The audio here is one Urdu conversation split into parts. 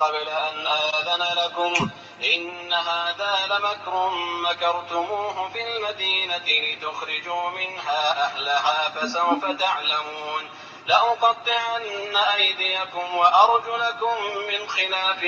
قبل أن آذن لكم إن هذا لمكر مكرتموه في المدينة لتخرجوا منها أهلها فسوف تعلمون لأقطعن أيديكم وأرجلكم من خلاف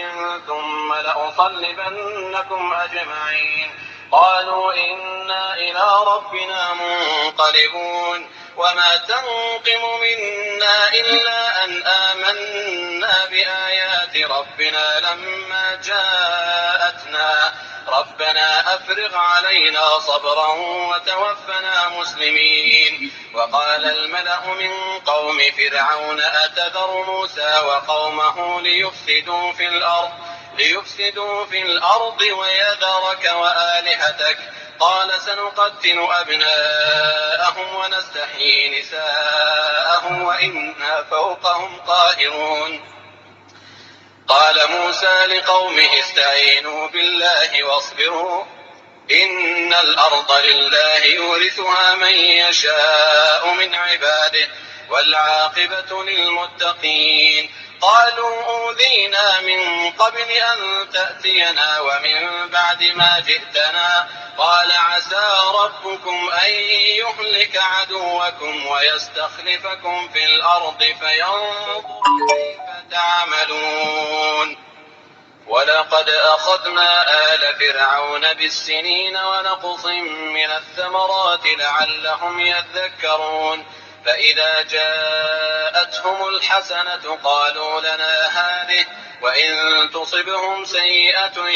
ثم لأصلبنكم أجمعين قالوا إنا إلى ربنا منقلبون وما تنقم منا إلا أن آمنا بآيات ربنا لما جاءتنا ربنا أفرغ علينا صبرا وتوفنا مسلمين. وقال الملأ من قوم فرعون أتذر موسى وقومه ليفسدوا في الأرض ويذرك وآلهتك قال سنقتل أبناءهم ونستحيي نساءهم وإنا فوقهم قاهرون. قال موسى لقومه استعينوا بالله واصبروا إن الأرض لله يورثها من يشاء من عباده والعاقبة للمتقين. قالوا أوذينا من قبل أن تأتينا ومن بعد ما جئتنا قال عسى ربكم أن يهلك عدوكم ويستخلفكم في الأرض فينظر كيف تعملون. ولقد أخذنا آل فرعون بالسنين ونقص من الثمرات لعلهم يذكرون فإذا جاءتهم الحسنة قالوا لنا هذه وإن تصبهم سيئة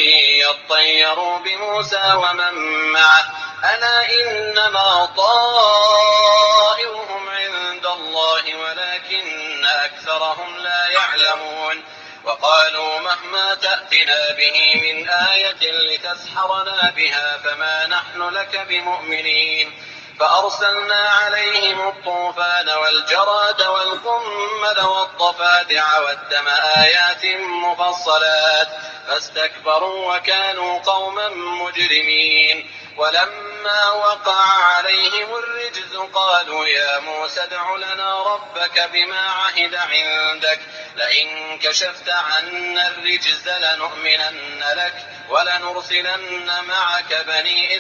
يطيروا بموسى ومن معه ألا إنما طائرهم عند الله ولكن أكثرهم لا يعلمون. وقالوا مهما تأتنا به من آية لتسحرنا بها فما نحن لك بمؤمنين. فأرسلنا عليهم الطوفان والجراد والقمل والضفادع والدم آيات مفصلات فاستكبروا وكانوا قوما مجرمين. ولما وقع عليهم الرجز قالوا يا موسى ادع لنا ربك بما عهد عندك لئن كشفت عنا الرجز لنؤمنن لك ولنرسلن معك بني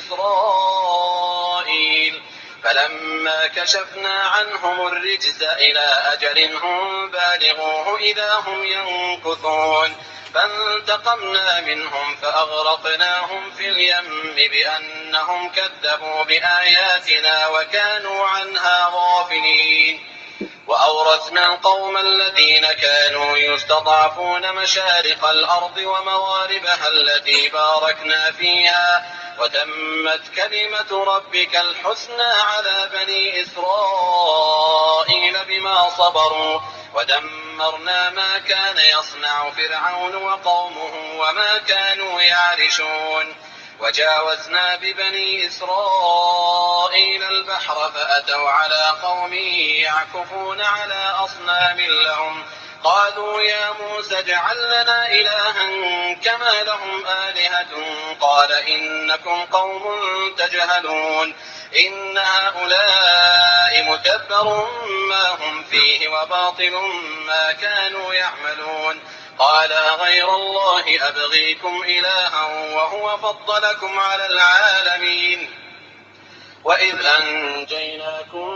إسرائيل. فلما كشفنا عنهم الرجز إلى أجل هم بالغوه إذا هم ينكثون فانتقمنا منهم فأغرقناهم في اليم بأنهم كذبوا بآياتنا وكانوا عنها غافلين. وأورثنا القوم الذين كانوا يستضعفون مشارق الأرض ومغاربها التي باركنا فيها وتمت كلمة ربك الحسنى على بني إسرائيل بما صبروا ودمرنا ما كان يصنع فرعون وقومه وما كانوا يعرشون. وجاوزنا ببني إسرائيل البحر فأتوا على قوم يعكفون على أصنام لهم قالوا يا موسى اجعل لنا إلها كما لهم آلهة قال إنكم قوم تجهلون إن هؤلاء متبر ما هم فيه وباطل ما كانوا يعملون. قال غير الله أبغيكم إلها وهو فضلكم على العالمين. وإذ أنجيناكم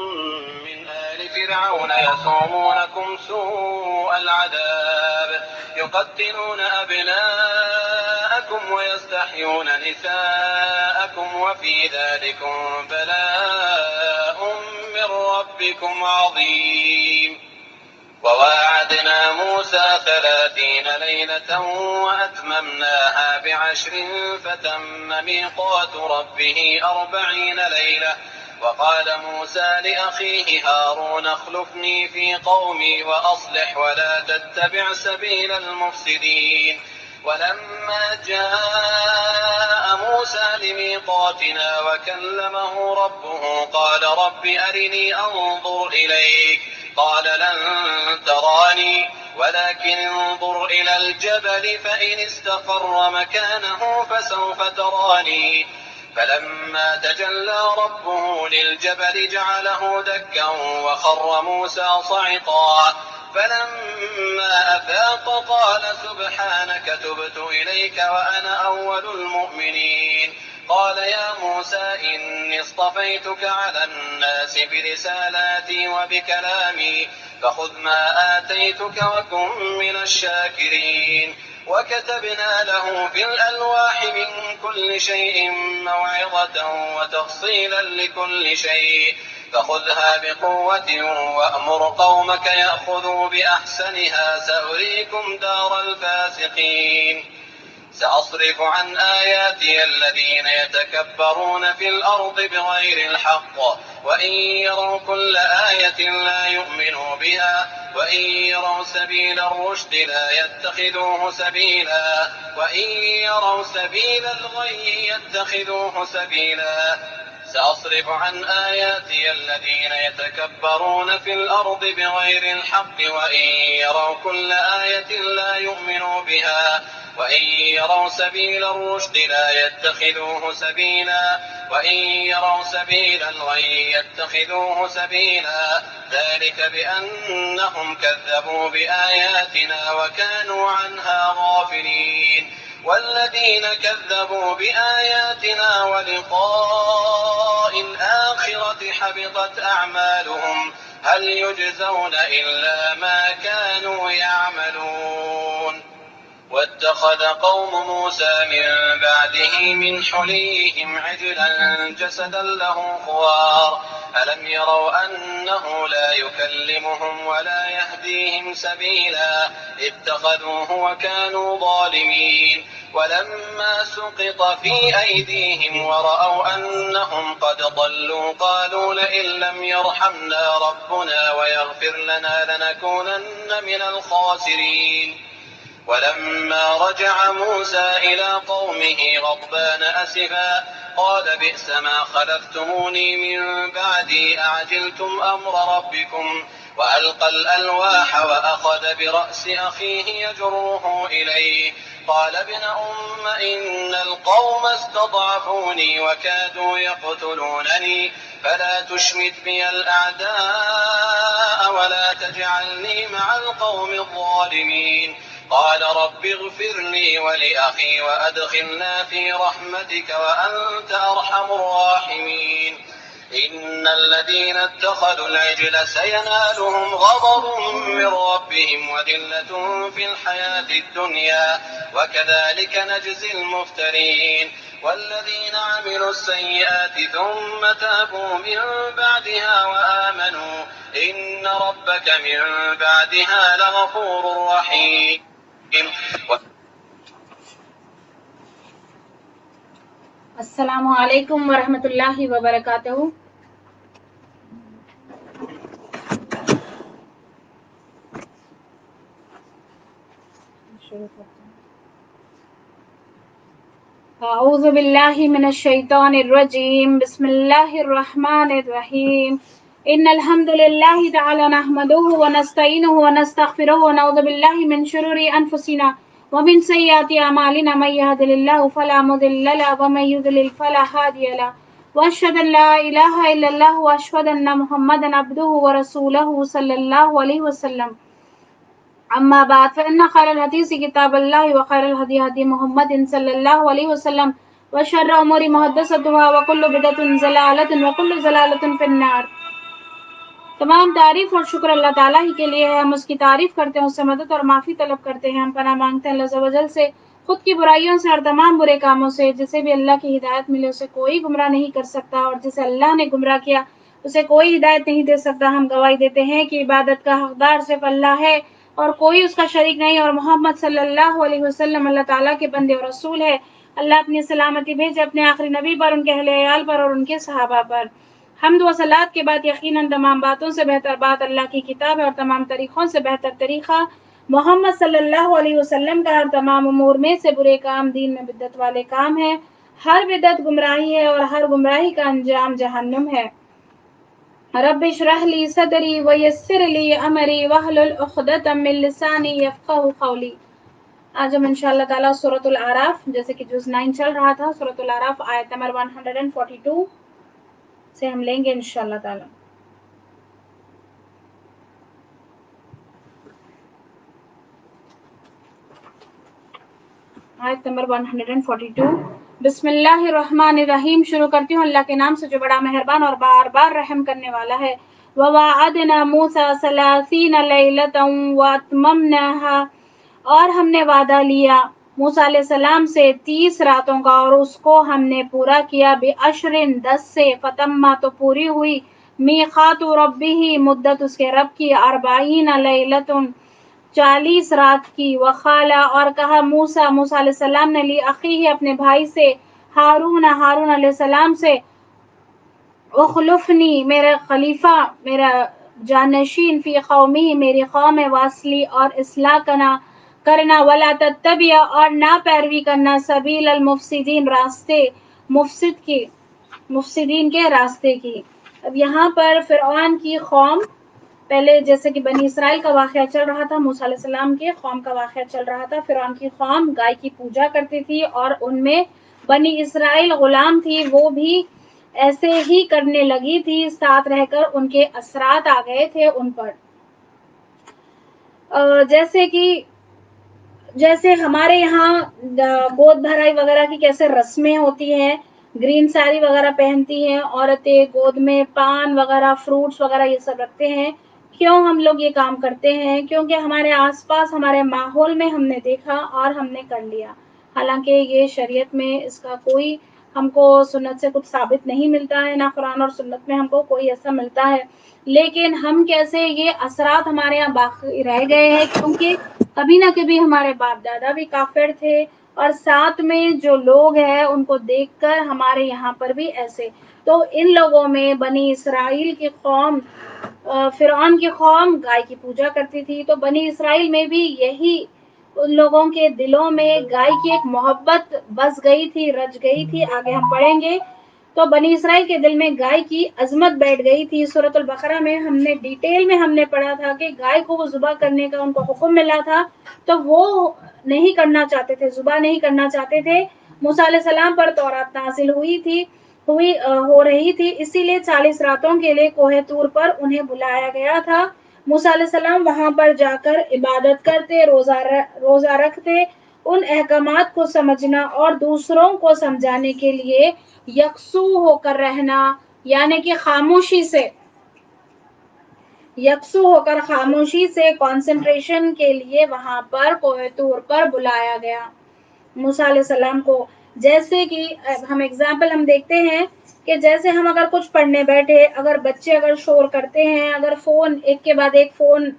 من آل فرعون يسومونكم سوء العذاب يقتلون أبناءكم ويستحيون نساءكم وفي ذلكم بلاء من ربكم عظيم. وواعدنا موسى 30 ليلة وأتممناها ب10 فتم ميقات ربه 40 ليلة. وقال موسى لأخيه هارون اخلفني في قومي وأصلح ولا تتبع سبيل المفسدين. ولما جاء موسى لميقاتنا وكلمه ربه قال رب أرني أنظر إليك قال لن تراني ولكن انظر إلى الجبل فإن استقر مكانه فسوف تراني. فلما تجلى ربه للجبل جعله دكا وخر موسى صعقا فلما أفاق قال سبحانك تبت إليك وأنا أول المؤمنين. قال يا موسى إني اصطفيتك على الناس برسالاتي وبكلامي فخذ ما آتيتك وكن من الشاكرين. وكتبنا له في الألواح من كل شيء موعظة وتفصيلا لكل شيء فخذها بقوة وأمر قومك يأخذوا بأحسنها سأريكم دار الفاسقين. سأصرف عن آياتي الذين يتكبرون في الأرض بغير الحق وإن يروا كل آية لا يؤمنوا بها وإن يروا سبيل الرشد لا يتخذوه سبيلا وإن يروا سبيل الغي يتخذوه سبيلا. سأصرف عن آياتي الذين يتكبرون في الأرض بغير الحق وإن يروا كل آية لا يؤمنوا بها وإن يروا سبيل الرشد لا يتخذوه سبيلا وإن يروا سبيل الغي يتخذوه سبيلا. ذلك بأنهم كذبوا بآياتنا وكانوا عنها غافلين. والذين كذبوا بآياتنا ولقاء الآخرة حبطت أعمالهم هل يجزون إلا ما كانوا يعملون. واتخذ قوم موسى من بعده من حليهم عجلا جسدا له خوار ألم يروا أنه لا يكلمهم ولا يهديهم سبيلا اتخذوه وكانوا ظالمين. ولما سقط في أيديهم ورأوا أنهم قد ضلوا قالوا لئن لم يرحمنا ربنا ويغفر لنا لنكونن من الخاسرين. ولما رجع موسى إلى قومه غضبان أسفا قال بئس ما خلفتموني من بعدي أعجلتم أمر ربكم وألقى الألواح وأخذ برأس أخيه يجره إليه قال ابن أم إن القوم استضعفوني وكادوا يقتلونني فلا تشمت بي الأعداء ولا تجعلني مع القوم الظالمين. قال رب اغفر لي ولأخي وأدخلنا في رحمتك وأنت أرحم الراحمين. إن الذين اتخذوا العجل سينالهم غضب من ربهم وذلة في الحياة الدنيا وكذلك نجزي المفترين. والذين عملوا السيئات ثم تابوا من بعدها وآمنوا إن ربك من بعدها لغفور رحيم. السلام علیکم ورحمۃ اللہ وبرکاتہ. اعوذ باللہ من الشیطان الرجیم. بسم اللہ الرحمن الرحیم. ان الحمد للہ تعالی نحمده ونستعینه ونستغفره ونعوذ باللہ من شرور انفسنا ومن سیئات اعمالنا من يهد الله فلا مضل له ومن يضلل فلا هادي له واشهد ان لا اله الا الله واشهد ان محمدا عبده ورسوله صلی اللہ علیہ وسلم. اما بعد فان خير الحديث كتاب الله وخير الهدي هدي محمد صلی اللہ علیہ وسلم وشر الامور محدثاتها وكل بدعة ضلالة وكل ضلالة في النار. تمام تعریف اور شکر اللہ تعالیٰ ہی کے لیے ہے. ہم اس کی تعریف کرتے ہیں، اس سے مدد اور معافی طلب کرتے ہیں. ہم پناہ مانگتے ہیں اللہ عز و جل سے خود کی برائیوں سے اور تمام برے کاموں سے. جسے بھی اللہ کی ہدایت ملے اسے کوئی گمراہ نہیں کر سکتا، اور جسے اللہ نے گمراہ کیا اسے کوئی ہدایت نہیں دے سکتا. ہم گواہی دیتے ہیں کہ عبادت کا حقدار صرف اللہ ہے اور کوئی اس کا شریک نہیں، اور محمد صلی اللہ علیہ وسلم اللہ تعالیٰ کے بندے اور رسول ہے. اللہ اپنی سلامتی بھیجے اپنے آخری نبی پر، ان کے اہل عیال پر اور ان کے صحابہ پر. حمد و صلات کے بعد یقیناً تمام باتوں سے بہتر بات اللہ کی کتاب ہے، اور تمام طریقوں سے بہتر طریقہ محمد صلی اللہ علیہ وسلم کا. اور تمام امور میں سے برے کام دین میں بدعت والے کام ہیں. ہر بدعت گمراہی ہے اور ہر گمراہی کا انجام جہنم ہے. رب اشرح لی صدری ویسر لی امری واحلل عقدۃ من لسانی یفقہوا قولی. آج ہم انشاءاللہ تعالیٰ سورۃ الاعراف، جیسے کہ جز 9 چل رہا تھا، سورۃ الاعراف آیت نمبر 142 سے ہم لیں گے انشاءاللہ تعالیٰ. آیت نمبر 142. بسم اللہ الرحمن الرحیم. شروع کرتی ہوں اللہ کے نام سے جو بڑا مہربان اور بار بار رحم کرنے والا ہے. وَوَعَدْنَا مُوسَىٰ 30 لَيْلَةً وَأَتْمَمْنَاهَا، اور ہم نے وعدہ لیا موسیٰ علیہ السلام سے 30 راتوں کا، اور اس کو ہم نے پورا کیا بِعَشْرٍ 10 سے، فَتَمَّ تو پوری ہوئی، میقات ربہ مدت اس کے رب کی، 40 لیلۃ 40 رات کی، وقال اور کہا موسیٰ علیہ السلام نے لی اخیہ اپنے بھائی سے، ہارون علیہ السلام سے، اخلفنی میرا خلیفہ، میرا جانشین، فی قومی میری قوم، واصلی اور اصلاح کرنا، ولا تتبع اور نہ پیروی کرنا، سبیل المفسدین راستے مفسدین کے راستے کی. اب یہاں پر فرعون کی قوم، پہلے جیسے کہ بنی اسرائیل کا واقعہ چل رہا تھا، موسیٰ علیہ السلام کے قوم کا واقعہ چل رہا تھا. فرعون کی قوم گائے کی پوجا کرتی تھی، اور ان میں بنی اسرائیل غلام تھی، وہ بھی ایسے ہی کرنے لگی تھی، ساتھ رہ کر ان کے اثرات آ گئے تھے ان پر. جیسے ہمارے یہاں گود بھرائی وغیرہ کی کیسے رسمیں ہوتی ہیں، گرین ساری وغیرہ پہنتی ہیں عورتیں، گود میں پان وغیرہ، فروٹس وغیرہ یہ سب رکھتے ہیں. کیوں ہم لوگ یہ کام کرتے ہیں؟ کیونکہ ہمارے آس پاس ہمارے ماحول میں ہم نے دیکھا اور ہم نے کر لیا. حالانکہ یہ شریعت میں اس کا کوئی ہم کو سنت سے کچھ ثابت نہیں ملتا ہے، نہ قرآن اور سنت میں ہم کو کوئی ایسا ملتا ہے. لیکن ہم کیسے یہ اثرات ہمارے یہاں باقی رہ گئے ہیں، کیونکہ کبھی نہ کبھی ہمارے باپ دادا بھی کافر تھے، اور ساتھ میں جو لوگ ہیں ان کو دیکھ کر ہمارے یہاں پر بھی ایسے. تو ان لوگوں میں بنی اسرائیل کی قوم، فرعون کی قوم گائے کی پوجا کرتی تھی، تو بنی اسرائیل میں بھی یہی ان لوگوں کے دلوں میں گائے کی ایک محبت بس گئی تھی، رچ گئی تھی. آگے ہم پڑھیں گے تو بنی اسرائیل کے دل میں گائے کی عظمت بیٹھ گئی تھی. سورۃ البقرہ میں ہم نے ڈیٹیل میں ہم نے پڑھا تھا کہ گائے کو وہ ذبح کرنے کا ان کو حکم ملا تھا، تو وہ نہیں کرنا چاہتے تھے، ذبح نہیں کرنا چاہتے تھے. موسیٰ علیہ السلام پر تورات نازل ہو رہی تھی، اسی لیے 40 راتوں کے لیے کوہ طور پر انہیں بلایا گیا تھا. موسیٰ علیہ السلام وہاں پر جا کر عبادت کرتے، روزہ رکھتے. ان احکامات کو سمجھنا اور دوسروں کو سمجھانے کے لیے یکسو ہو کر رہنا، یعنی کہ خاموشی سے کنسنٹریشن کے لیے وہاں پر کوہ طور پر بلایا گیا موسیٰ علیہ السلام کو. جیسے کہ ہم ایگزامپل ہم دیکھتے ہیں کہ جیسے ہم اگر کچھ پڑھنے بیٹھے، اگر بچے اگر شور کرتے ہیں، اگر فون ایک کے بعد ایک فون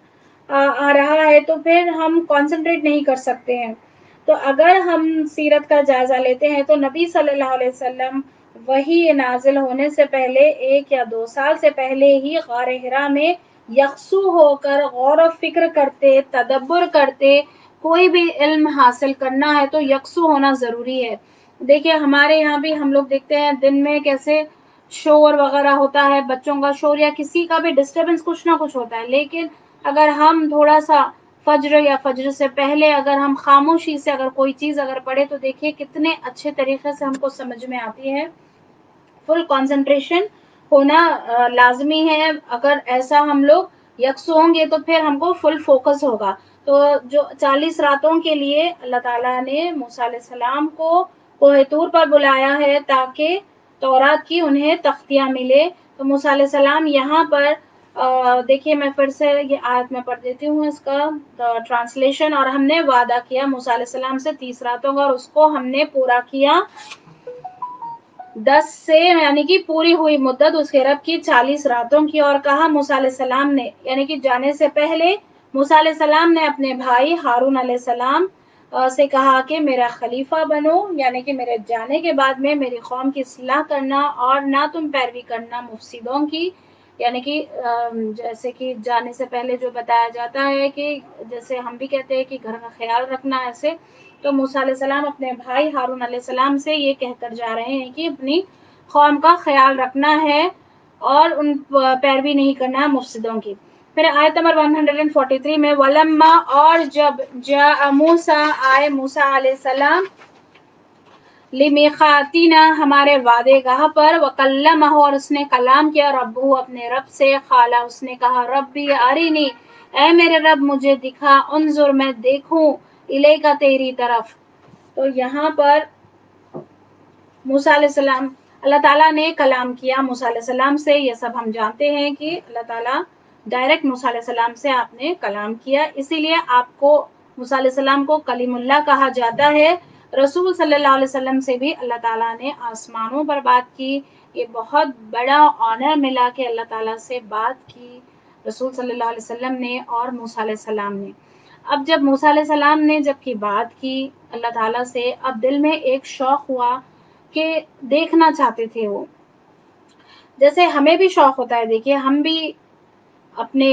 آ رہا ہے، تو پھر ہم کنسنٹریٹ نہیں کر سکتے ہیں. تو اگر ہم سیرت کا جائزہ لیتے ہیں تو نبی صلی اللہ علیہ وسلم وحی نازل ہونے سے پہلے 1 یا 2 سال سے پہلے ہی غار حرا میں یکسو ہو کر غور و فکر کرتے، تدبر کرتے. کوئی بھی علم حاصل کرنا ہے تو یکسو ہونا ضروری ہے. دیکھیے ہمارے یہاں بھی ہم لوگ دیکھتے ہیں دن میں کیسے شور وغیرہ ہوتا ہے، بچوں کا شور یا کسی کا بھی ڈسٹربنس کچھ نہ کچھ ہوتا ہے. لیکن اگر ہم تھوڑا سا فجر سے پہلے اگر ہم خاموشی سے اگر کوئی چیز اگر پڑھے تو دیکھیے کتنے اچھے طریقے سے ہم کو سمجھ میں آتی ہے. فل کنسنٹریشن ہونا لازمی ہے. اگر ایسا ہم لوگ یکسو ہوں گے تو پھر ہم کو فل فوکس ہوگا. تو جو 40 راتوں کے لیے اللہ تعالیٰ نے موسیٰ علیہ السلام کو کوہ طور پر بلایا ہے تاکہ تورات کی انہیں تختیاں ملے. تو موسیٰ علیہ السلام یہاں پر دیکھیے میں پھر سے یہ آیت میں پڑھ دیتی ہوں اس کا ٹرانسلیشن. اور ہم نے وعدہ کیا موسیٰ علیہ السلام سے 30 راتوں کا، اور اس کو ہم نے پورا کیا 10 سے، یعنی کہ پوری ہوئی مدت اس کے رب کی 40 راتوں کی. اور کہا موسیٰ علیہ السلام نے، یعنی کہ جانے سے پہلے موسیٰ علیہ السلام نے اپنے بھائی ہارون علیہ السلام سے کہا کہ میرا خلیفہ بنو، یعنی کہ میرے جانے کے بعد میں میری قوم کی اصلاح کرنا اور نہ تم پیروی کرنا مفسدوں کی. یعنی کہ جیسے کہ جانے سے پہلے جو بتایا جاتا ہے کہ جیسے ہم بھی کہتے ہیں کہ گھر کا خیال رکھنا ایسے، تو موسیٰ علیہ السلام اپنے بھائی ہارون علیہ السلام سے یہ کہہ کر جا رہے ہیں کہ اپنی قوم کا خیال رکھنا ہے اور ان پیروی نہیں کرنا ہے مفسدوں کی. پھر آیت نمبر 143 میں وَلَمَّا اور جب جاء موسیٰ آئے موسیٰ علیہ السلام لِمِیقَاتِنَا ہمارے وعدے گاہ پر، وَکَلَّمَہُ اور اس نے کلام کیا، ربہ اپنے رب سے، قال اس نے کہا ربی ارینی اے میرے رب مجھے دکھا، انظر میں دیکھوں، الیک تیری طرف. تو یہاں پر موسیٰ علیہ السلام، اللہ تعالیٰ نے کلام کیا موسیٰ علیہ السلام سے، یہ سب ہم جانتے ہیں کہ اللہ تعالیٰ ڈائریکٹ موسیٰ علیہ السلام سے آپ نے کلام کیا، اسی لیے آپ کو موسیٰ علیہ السلام کو کلیم اللہ کہا جاتا ہے۔ رسول صلی اللہ علیہ وسلم سے بھی اللہ تعالیٰ نے آسمانوں پر بات کی، یہ بہت بڑا آنر ملا کہ اللہ تعالیٰ سے بات کی رسول صلی اللہ علیہ وسلم نے اور موسیٰ علیہ السلام نے۔ اب جب موسیٰ علیہ السلام نے جب کی بات کی اللہ تعالیٰ سے، اب دل میں ایک شوق ہوا کہ دیکھنا چاہتے تھے وہ، جیسے ہمیں بھی شوق ہوتا ہے، دیکھیے ہم بھی اپنے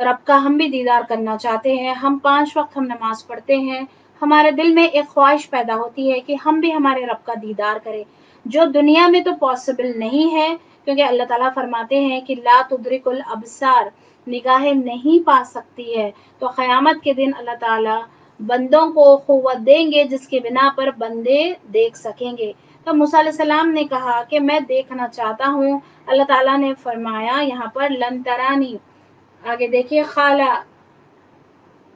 رب کا ہم بھی دیدار کرنا چاہتے ہیں، ہم 5 وقت ہم نماز پڑھتے ہیں، ہمارے دل میں ایک خواہش پیدا ہوتی ہے کہ ہم بھی ہمارے رب کا دیدار کریں، جو دنیا میں تو پاسبل نہیں ہے، کیونکہ اللہ تعالیٰ فرماتے ہیں کہ لا تدرک الابصار، نگاہیں نہیں پا سکتی ہے، تو قیامت کے دن اللہ تعالیٰ بندوں کو قوت دیں گے جس کی بنا پر بندے دیکھ سکیں گے۔ تو موسیٰ علیہ السلام نے کہا کہ میں دیکھنا چاہتا ہوں، اللہ تعالیٰ نے فرمایا یہاں پر لن ترانی، آگے دیکھیے خالہ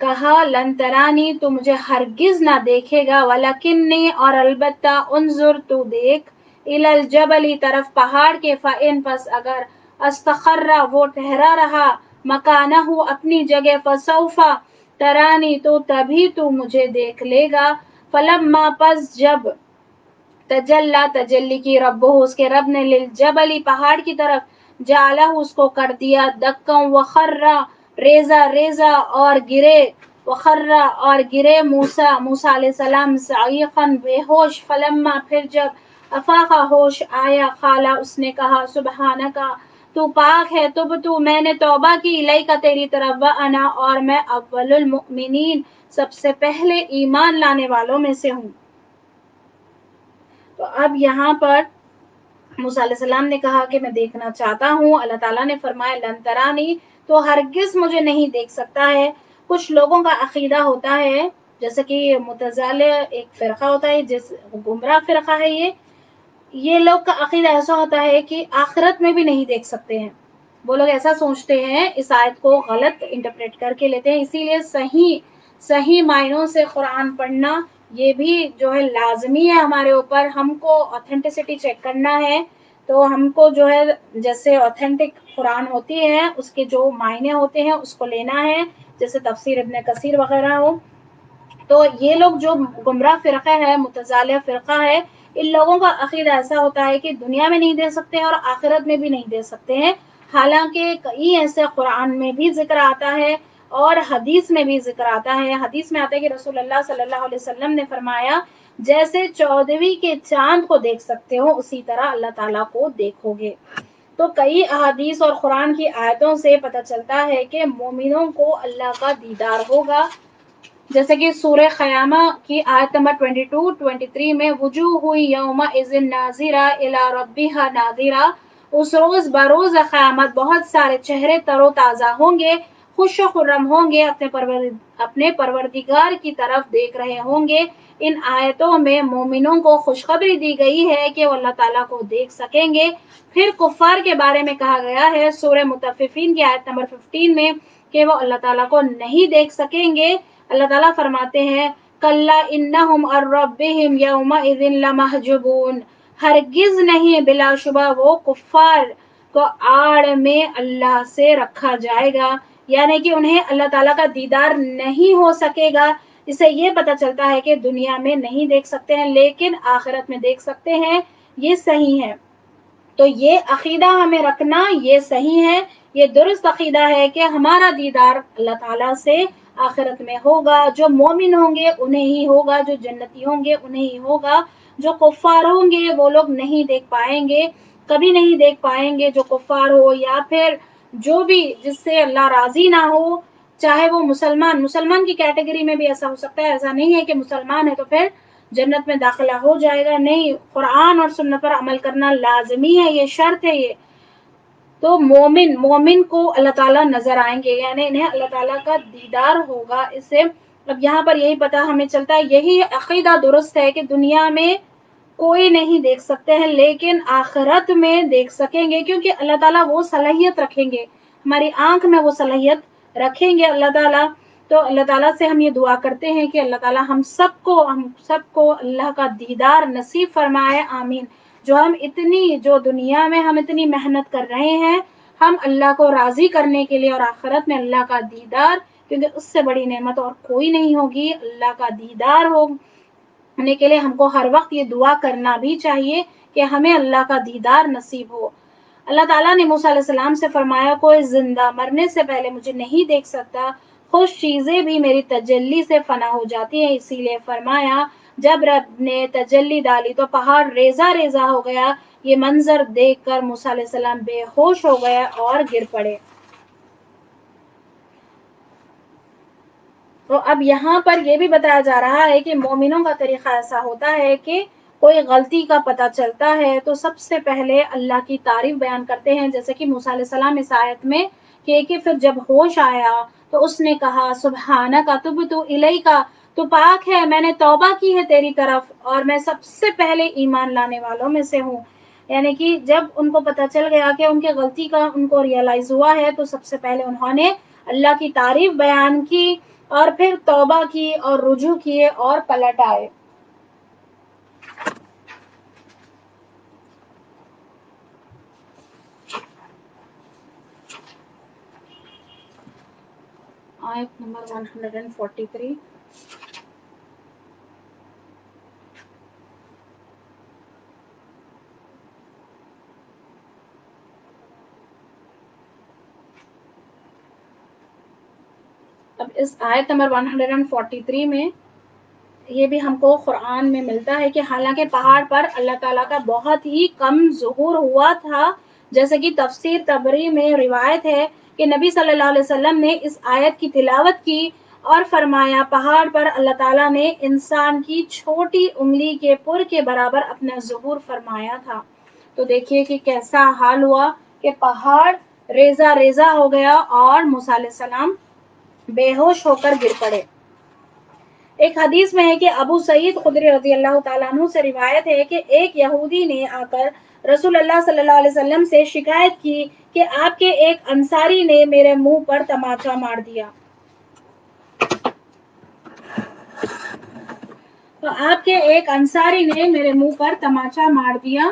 کہا لن ترانی تو مجھے ہرگز نہ دیکھے گا، ولکنی اور البتہ انظر تو دیکھ، الی الجبل طرف پہاڑ کے، فإن پس اگر استقر وہ ٹھہرا رہا، مکانہ اپنی جگہ، فسوف ترانی تو تبھی تو مجھے دیکھ لے گا، فلما پس جب تجلی تجلی کی رب اس کے رب نے للجبل پہاڑ کی طرف، جعلہ اس کو کر دیا دکا وخرا ریزہ ریزہ اور گرے، وخرا اور گرے موسیٰ علیہ السلام صعیقا بے ہوش، فلما پھر جب افاقہ ہوش آیا، قالا اس نے کہا سبحانکا تو پاک ہے، تبتو میں نے توبہ کی، الیکا تیری طرف، وانا اور میں اول المؤمنین سب سے پہلے ایمان لانے والوں میں سے ہوں۔ تو اب یہاں پر موسیٰ علیہ السلام نے کہا کہ میں دیکھنا چاہتا ہوں، اللہ تعالیٰ نے فرمایا لن ترانی تو ہرگز مجھے نہیں دیکھ سکتا ہے۔ کچھ لوگوں کا عقیدہ ہوتا ہے، جیسے کہ متزلہ ایک فرقہ ہوتا ہے، جس گمراہ فرقہ ہے، یہ لوگ کا عقیدہ ایسا ہوتا ہے کہ آخرت میں بھی نہیں دیکھ سکتے ہیں، وہ لوگ ایسا سوچتے ہیں، اس آیت کو غلط انٹرپریٹ کر کے لیتے ہیں، اسی لیے صحیح معنوں سے قرآن پڑھنا یہ بھی جو ہے لازمی ہے ہمارے اوپر، ہم کو اوتھینٹسٹی چیک کرنا ہے، تو ہم کو جو ہے جیسے اوتھینٹک قرآن ہوتی ہے اس کے جو معنی ہوتے ہیں اس کو لینا ہے، جیسے تفسیر ابن کثیر وغیرہ ہو۔ تو یہ لوگ جو گمراہ فرقہ ہے، متزلہ فرقہ ہے، ان لوگوں کا عقیدہ ایسا ہوتا ہے کہ دنیا میں نہیں دے سکتے ہیں اور آخرت میں بھی نہیں دے سکتے ہیں، حالانکہ کئی ایسے قرآن میں بھی ذکر آتا ہے اور حدیث میں بھی ذکر آتا ہے۔ حدیث میں آتا ہے کہ رسول اللہ صلی اللہ علیہ وسلم نے فرمایا جیسے 14ویں کے چاند کو دیکھ سکتے ہو اسی طرح اللہ تعالیٰ کو دیکھو گے۔ تو کئی احادیث اور قرآن کی آیتوں سے پتہ چلتا ہے کہ مومنوں کو اللہ کا دیدار ہوگا، جیسے کہ سورہ قیامہ کی آیت نمبر 22-23 میں وجوہ یومئذ ناظرہ الی ربہا ناظرہ، اس روز بروز قیامت بہت سارے چہرے تر و تازہ ہوں گے، خوش و خرم ہوں گے، اپنے پروردگار کی طرف دیکھ رہے ہوں گے۔ ان آیتوں میں مومنوں کو خوشخبری دی گئی ہے کہ وہ اللہ تعالیٰ کو دیکھ سکیں گے۔ پھر کفار کے بارے میں کہا گیا ہے سورہ مطففین کی آیت نمبر 15 میں کہ وہ اللہ تعالیٰ کو نہیں دیکھ سکیں گے۔ اللہ تعالیٰ فرماتے ہیں کلا انہم عن ربہم یومئذ لمحجوبون، ہرگز نہیں، بلا شبہ وہ کفار کو آڑ میں اللہ سے رکھا جائے گا، یعنی کہ انہیں اللہ تعالیٰ کا دیدار نہیں ہو سکے گا۔ اس سے یہ پتہ چلتا ہے کہ دنیا میں نہیں دیکھ سکتے ہیں لیکن آخرت میں دیکھ سکتے ہیں، یہ صحیح ہے۔ تو یہ عقیدہ ہمیں رکھنا یہ صحیح ہے، یہ درست عقیدہ ہے کہ ہمارا دیدار اللہ تعالیٰ سے آخرت میں ہوگا، جو مومن ہوں گے انہیں ہی ہوگا، جو جنتی ہوں گے انہیں ہی ہوگا، جو کفار ہوں گے وہ لوگ نہیں دیکھ پائیں گے، کبھی نہیں دیکھ پائیں گے، جو کفار ہو یا پھر جو بھی جس سے اللہ راضی نہ ہو، چاہے وہ مسلمان کی کیٹیگری میں بھی ایسا ہو سکتا ہے، ایسا نہیں ہے کہ مسلمان ہے تو پھر جنت میں داخلہ ہو جائے گا، نہیں، قرآن اور سنت پر عمل کرنا لازمی ہے، یہ شرط ہے۔ یہ تو مومن کو اللہ تعالیٰ نظر آئیں گے، یعنی انہیں اللہ تعالیٰ کا دیدار ہوگا۔ اس سے اب یہاں پر یہی پتہ ہمیں چلتا ہے، یہی عقیدہ درست ہے کہ دنیا میں کوئی نہیں دیکھ سکتے ہیں لیکن آخرت میں دیکھ سکیں گے، کیونکہ اللہ تعالیٰ وہ صلاحیت رکھیں گے، ہماری آنکھ میں وہ صلاحیت رکھیں گے اللہ تعالیٰ۔ تو اللہ تعالیٰ سے ہم یہ دعا کرتے ہیں کہ اللہ تعالیٰ ہم سب کو اللہ کا دیدار نصیب فرمائے، آمین۔ جو دنیا میں ہم اتنی محنت کر رہے ہیں، ہم اللہ کو راضی کرنے کے لیے اور آخرت میں اللہ کا دیدار، کیونکہ اس سے بڑی نعمت اور کوئی نہیں ہوگی، اللہ کا دیدار ہونے کے لیے ہم کو ہر وقت یہ دعا کرنا بھی چاہیے کہ ہمیں اللہ کا دیدار نصیب ہو۔ اللہ تعالیٰ نے موسیٰ علیہ السلام سے فرمایا، کوئی زندہ مرنے سے پہلے مجھے نہیں دیکھ سکتا، خوش چیزیں بھی میری تجلی سے فنا ہو جاتی ہیں، اسی لیے فرمایا جب رب نے تجلی ڈالی تو پہاڑ ریزہ ریزہ ہو گیا۔ یہ منظر دیکھ کر موسیٰ علیہ السلام بے ہوش ہو گئے اور گر پڑے۔ تو اب یہاں پر یہ بھی بتایا جا رہا ہے کہ مومنوں کا طریقہ ایسا ہوتا ہے کہ کوئی غلطی کا پتہ چلتا ہے تو سب سے پہلے اللہ کی تعریف بیان کرتے ہیں، جیسے کہ موسیٰ علیہ السلام اس آیت میں کہ پھر جب ہوش آیا تو اس نے کہا سبحانک تبت الیک، تو پاک ہے، میں نے توبہ کی ہے تیری طرف اور میں سب سے پہلے ایمان لانے والوں میں سے ہوں۔ یعنی کہ جب ان کو پتہ چل گیا کہ ان کے غلطی کا ان کو ریئلائز ہوا ہے تو سب سے پہلے انہوں نے اللہ کی تعریف بیان کی اور پھر توبہ کی اور رجوع کیے اور پلٹ آئے۔ آیت نمبر 143۔ اب اس آیت نمبر 143 میں یہ بھی ہم کو قرآن میں ملتا ہے کہ حالانکہ پہاڑ پر اللہ تعالیٰ کا بہت ہی کم ظہور ہوا تھا، جیسے کہ تفسیر طبری میں روایت ہے کہ نبی صلی اللہ علیہ وسلم نے اس آیت کی تلاوت کی اور فرمایا پہاڑ پر اللہ تعالیٰ نے انسان کی چھوٹی انگلی کے پر کے برابر اپنا ظہور فرمایا تھا۔ تو دیکھیے کہ کیسا حال ہوا کہ پہاڑ ریزہ ریزہ ہو گیا اور موسیٰ علیہ السلام بے ہوش ہو کر گر پڑے۔ ایک حدیث میں ہے کہ ابو سعید خدری رضی اللہ تعالیٰ عنہ سے روایت ہے کہ ایک یہودی نے آ کر رسول اللہ صلی اللہ علیہ وسلم سے شکایت کی کہ آپ کے ایک انصاری نے میرے منہ پر تماچا مار دیا۔ تو آپ کے ایک انصاری نے میرے منہ پر تماچا مار دیا۔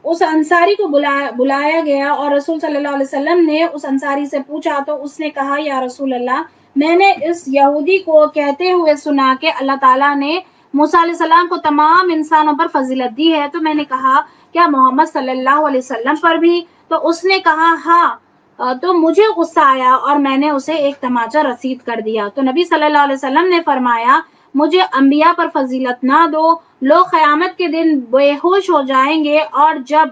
اس انصاری کو بلایا گیا اور رسول صلی اللہ علیہ وسلم نے اس انصاری سے پوچھا تو اس نے کہا یا رسول اللہ، میں نے اس یہودی کو کہتے ہوئے سنا کہ اللہ تعالیٰ نے موسیٰ علیہ السلام کو تمام انسانوں پر فضیلت دی ہے، تو میں نے کہا کیا محمد صلی اللہ علیہ وسلم پر بھی؟ تو اس نے کہا ہاں، تو مجھے غصہ آیا اور میں نے اسے ایک تماچا رسید کر دیا۔ تو نبی صلی اللہ علیہ وسلم نے فرمایا مجھے انبیاء پر فضیلت نہ دو، لوگ قیامت کے دن بے ہوش ہو جائیں گے اور جب